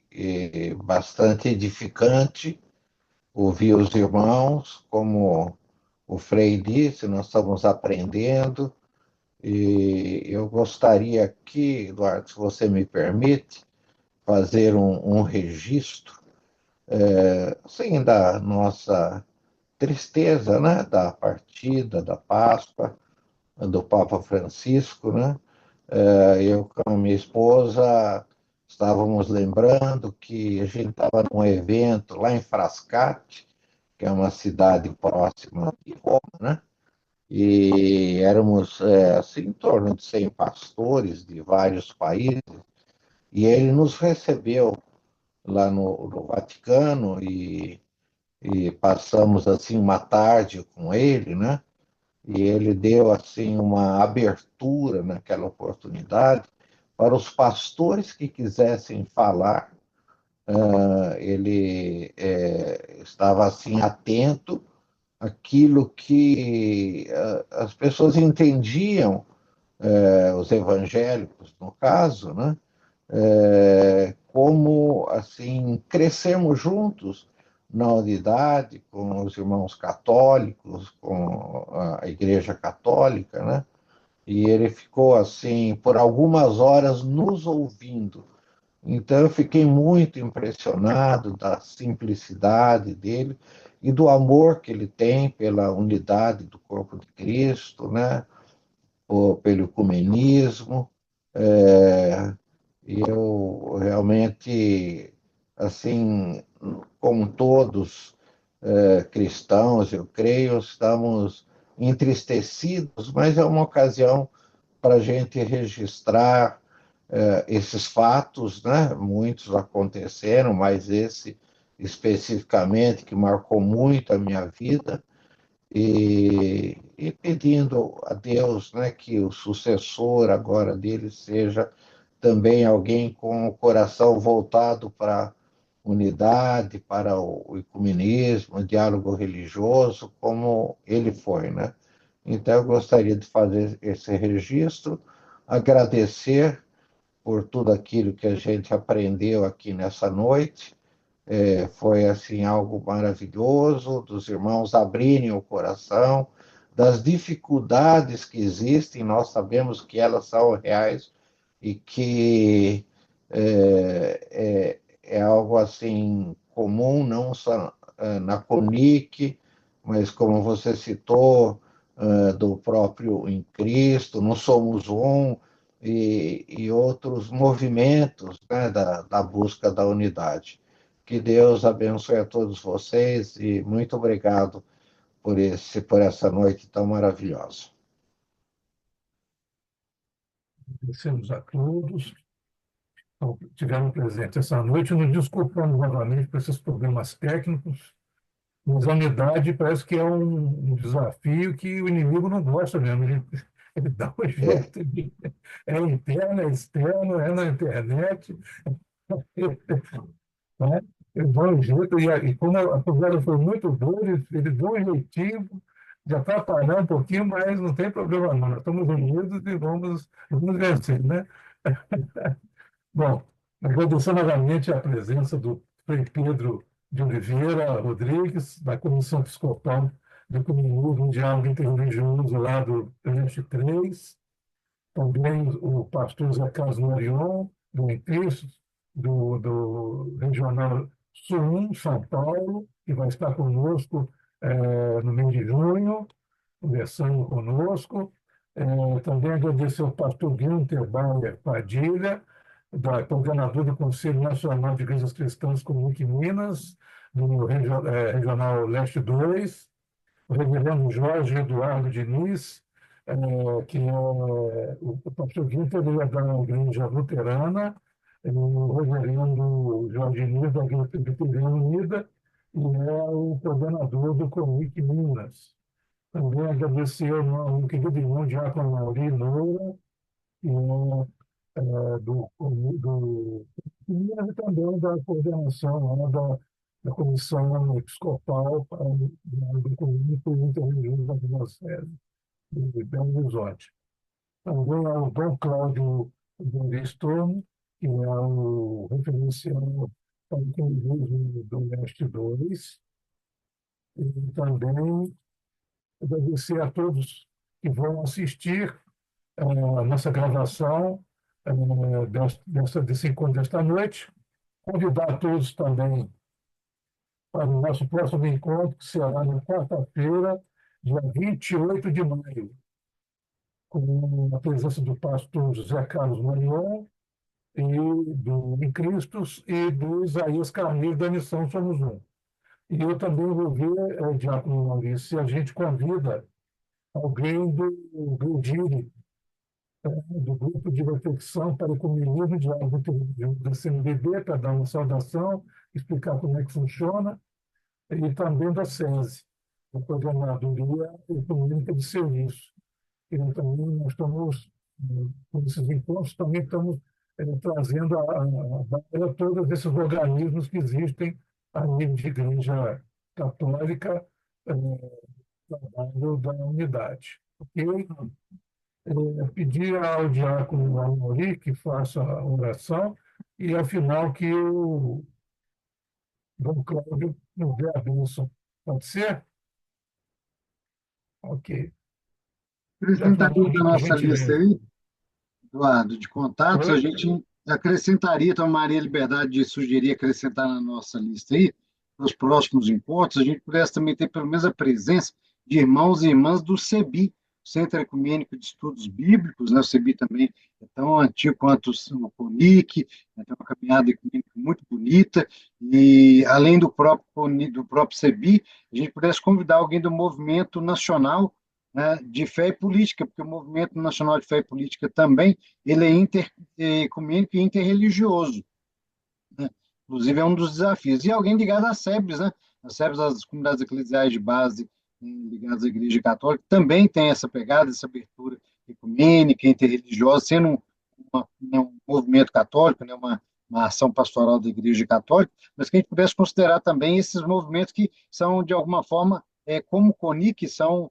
bastante edificante ouvir os irmãos, como o Frei disse, nós estamos aprendendo e eu gostaria aqui, Eduardo, se você me permite, fazer um registro, sim, da nossa tristeza, né, da partida, da Páscoa, do Papa Francisco, né? Eu com a minha esposa estávamos lembrando que a gente estava num evento lá em Frascati, que é uma cidade próxima de Roma, né? E éramos assim, em torno de 100 pastores de vários países, e ele nos recebeu lá no Vaticano e passamos assim uma tarde com ele, né? E ele deu assim uma abertura naquela oportunidade para os pastores que quisessem falar. Ele estava assim atento àquilo que as pessoas entendiam, os evangélicos no caso, né? Como assim crescermos juntos na unidade com os irmãos católicos, com a Igreja Católica, né? E ele ficou assim por algumas horas nos ouvindo. Então eu fiquei muito impressionado da simplicidade dele e do amor que ele tem pela unidade do corpo de Cristo, né? Pelo ecumenismo. É, e eu realmente, assim, como todos cristãos, eu creio, estamos entristecidos, mas é uma ocasião para a gente registrar esses fatos, né? Muitos aconteceram, mas esse especificamente que marcou muito a minha vida, e pedindo a Deus, né, que o sucessor agora dele seja também alguém com o coração voltado para a unidade, para o ecumenismo, o diálogo religioso, como ele foi, né? Então, eu gostaria de fazer esse registro, agradecer por tudo aquilo que a gente aprendeu aqui nessa noite, Foi assim algo maravilhoso, dos irmãos abrirem o coração, das dificuldades que existem, nós sabemos que elas são reais e que é algo assim comum, não só na CONIC, mas como você citou, do próprio em Cristo, no Somos Um, e outros movimentos, né, da busca da unidade. Que Deus abençoe a todos vocês e muito obrigado por essa noite tão maravilhosa. Agradecemos a todos que estiveram presentes essa noite. Nos desculpamos novamente por esses problemas técnicos, mas a unidade parece que é um desafio que o inimigo não gosta mesmo. Ele dá um jeito é interno, é externo, é na internet. Né? Ele dá um jeito, e como a conversa foi muito boa, ele deu um jeitinho, já está parando um pouquinho, mas não tem problema não. Nós estamos unidos e vamos vencer, né? Bom, agradecer novamente a presença do Frei Pedro de Oliveira Rodrigues, da Comissão Episcopal do Comunismo, um diálogo interreligioso lá do Leste 3, também o pastor Zé Carlos Marion, do Cristo, do Regional Sul 1, São Paulo, que vai estar conosco no mês de junho, conversando conosco. Também agradecer ao pastor Guilherme Bauer Padilha, coordenador do Conselho Nacional de Igrejas Cristãs Comunique Minas, do Regional Leste 2, o reverendo Jorge Eduardo Diniz, que é o pastor Guilherme, ele é da Igreja Luterana, o reverendo Jorge Diniz, da Igreja Presbiteriana Unida, e é o coordenador do Comunique Minas. Também agradecer ao querido irmão Diácono Mauri Moura, que é e também da coordenação da Comissão Episcopal para o Comunista Interreligioso da Diocese de Belo Horizonte. Também ao Dom Cláudio Doristorno, que é o referencial para o Comunismo do Leste 2, e também agradecer a todos que vão assistir a nossa gravação desse encontro desta noite. Convidar a todos também para o nosso próximo encontro, que será na quarta-feira, dia 28 de maio, com a presença do pastor José Carlos Marion, e do Em Cristos e do Isaías Carneiro, da Missão Somos Um. E eu também vou ver, Diácono Maurício, se a gente convida alguém do GRUDIRI, do Grupo de Reflexão para o Comunismo de Diálogo da CNBB, para dar uma saudação, explicar como é que funciona, e também da SESI, a Coordenadoria Econômica de Serviço. E também nós estamos, com esses encontros, também estamos trazendo a todos esses organismos que existem a nível de Igreja Católica, trabalho da unidade. Ok? Pedir ao diácono Amori que faça a oração e, afinal, que o Dom Cláudio nos dê a bênção. Pode ser? Ok. Acrescentaria na nossa lista gentileza. aí, Eduardo, de contatos, a Oi? gente acrescentaria, tomaria a liberdade de sugerir acrescentar na nossa lista aí, nos próximos encontros, a gente pudesse também ter pelo menos a presença de irmãos e irmãs do CEBI, Centro Ecumênico de Estudos Bíblicos, né? O CEBI também é tão antigo quanto o CONIC, né? Tem uma caminhada ecumênica muito bonita, e além do próprio CONIC, do próprio CEBI, a gente pudesse convidar alguém do movimento nacional, né, de fé e política, porque o movimento nacional de fé e política também ele é ecumênico e interreligioso, né? Inclusive é um dos desafios. E alguém ligado às SEBs, né? As SEBs, as comunidades eclesiais de base ligadas à Igreja Católica, também tem essa pegada, essa abertura ecumênica, interreligiosa, sendo um movimento católico, né? Uma ação pastoral da Igreja Católica, mas que a gente pudesse considerar também esses movimentos que são, de alguma forma, como o CONIC, são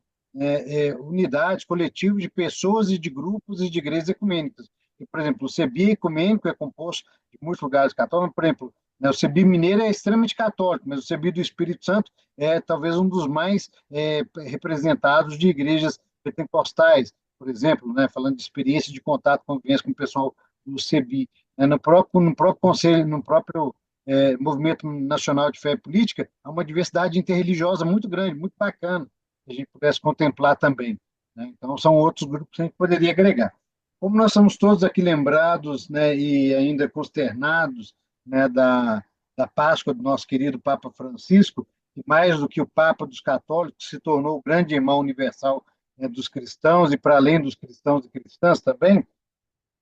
unidades, coletivos de pessoas e de grupos e de igrejas ecumênicas. E, por exemplo, o CEBI ecumênico é composto de muitos lugares católicos, por exemplo, né? O CEBI mineiro é extremamente católico, mas o CEBI do Espírito Santo é talvez um dos mais representados de igrejas pentecostais, por exemplo, né? Falando de experiência de contato, convivência com o pessoal do CEBI. Né? No próprio conselho, no próprio Movimento Nacional de Fé e Política, há uma diversidade interreligiosa muito grande, muito bacana, que a gente pudesse contemplar também. Né? Então, são outros grupos que a gente poderia agregar. Como nós somos todos aqui lembrados, né, e ainda consternados, né, da Páscoa do nosso querido Papa Francisco, que mais do que o Papa dos católicos se tornou o grande irmão universal, né, dos cristãos e para além dos cristãos e cristãs também,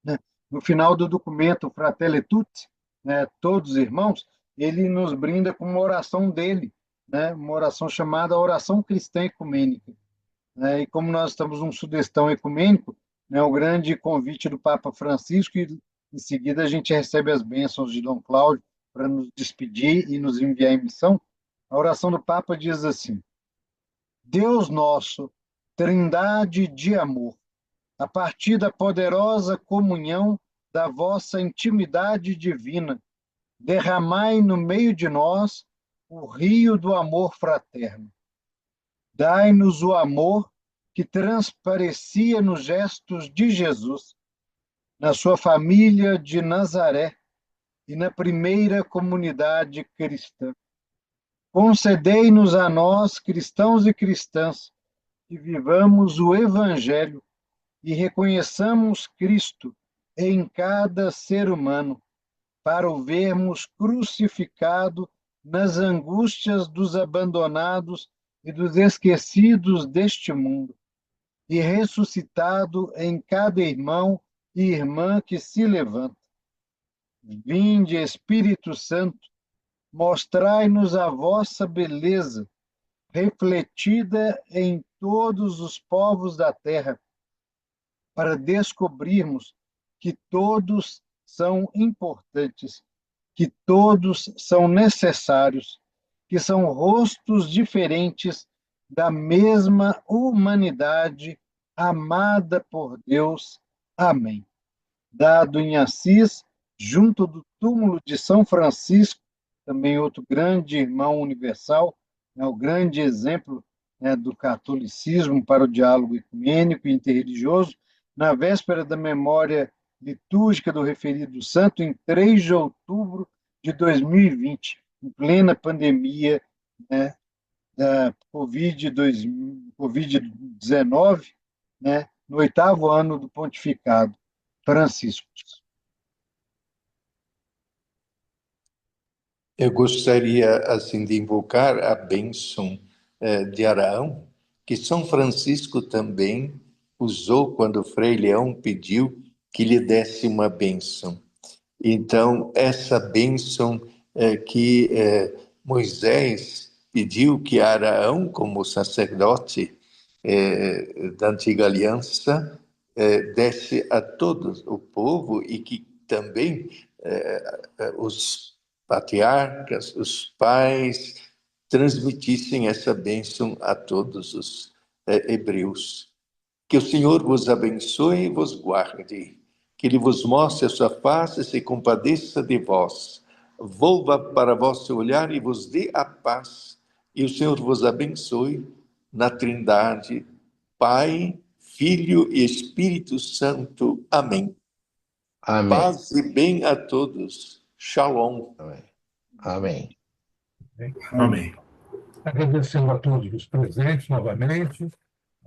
né, no final do documento Fratelli Tutti, né, todos irmãos, ele nos brinda com uma oração dele, né, uma oração chamada Oração Cristã Ecumênica. Né, e como nós estamos num sudestão ecumênico, né, o grande convite do Papa Francisco, e em seguida a gente recebe as bênçãos de Dom Cláudio para nos despedir e nos enviar em missão. A oração do Papa diz assim: Deus nosso, Trindade de amor, a partir da poderosa comunhão da vossa intimidade divina, derramai no meio de nós o rio do amor fraterno. Dai-nos o amor que transparecia nos gestos de Jesus, na sua família de Nazaré e na primeira comunidade cristã. Concedei-nos a nós, cristãos e cristãs, que vivamos o Evangelho e reconheçamos Cristo em cada ser humano, para o vermos crucificado nas angústias dos abandonados e dos esquecidos deste mundo, e ressuscitado em cada irmão e irmã que se levanta. Vinde, Espírito Santo, mostrai-nos a vossa beleza, refletida em todos os povos da terra, para descobrirmos que todos são importantes, que todos são necessários, que são rostos diferentes da mesma humanidade amada por Deus. Amém. Dado em Assis, junto do túmulo de São Francisco, também outro grande irmão universal, né, o grande exemplo, né, do catolicismo para o diálogo ecumênico e interreligioso, na véspera da memória litúrgica do referido santo, em 3 de outubro de 2020, em plena pandemia, né, da Covid-19, né, no 8º ano do pontificado Francisco. Eu gostaria, assim, de invocar a bênção de Araão, que São Francisco também usou quando Frei Leão pediu que lhe desse uma bênção. Então, essa bênção que Moisés pediu que Araão, como sacerdote da antiga aliança, desse a todo o povo, e que também os patriarcas, os pais, transmitissem essa bênção a todos os hebreus. Que o Senhor vos abençoe e vos guarde, que Ele vos mostre a sua face e se compadeça de vós, volva para vosso olhar e vos dê a paz, e o Senhor vos abençoe na Trindade, Pai, Filho e Espírito Santo. Amém. Amém. Paz e bem a todos. Shalom. Amém. Amém. Agradecendo a todos os presentes novamente,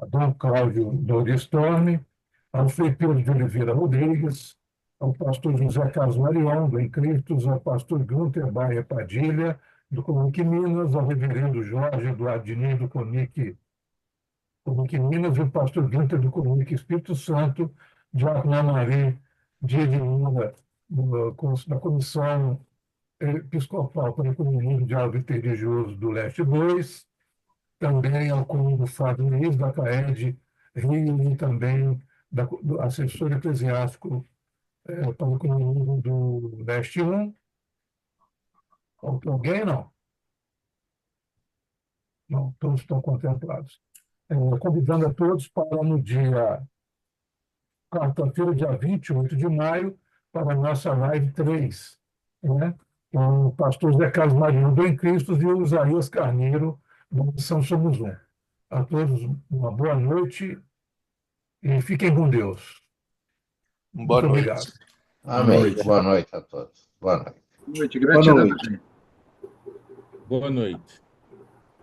a Dom Cláudio Doris Torme, ao Frei Pedro de Oliveira Rodrigues, ao pastor José Carlos Marion, do Encristos, ao pastor Gunther Baia Padilha, do Comunique Minas, ao reverendo Jorge Eduardo Diniz, do Comunique Minas, e o pastor Gunther, do Comunique Espírito Santo, Diácono Maria de Lula, da Comissão Episcopal para o Ecumenismo, Diálogo Interreligioso do Leste 2, também ao Comungo Fábio Luiz, da CAED Rio, e também do assessor eclesiástico para o Ecumenismo do Leste 1. Alguém não? Não, todos estão contemplados. Convidando a todos para no dia quarta-feira, dia 28 de maio, para a nossa live 3, né? o pastor Zé Carlos Marinho do Em Cristo e o Isaías Carneiro, da Missão Somos Um. A todos uma boa noite e fiquem com Deus. Boa Muito noite. obrigado. Amém. noite. Boa noite a todos. Boa noite. Gratidão, noite. gente. Boa noite.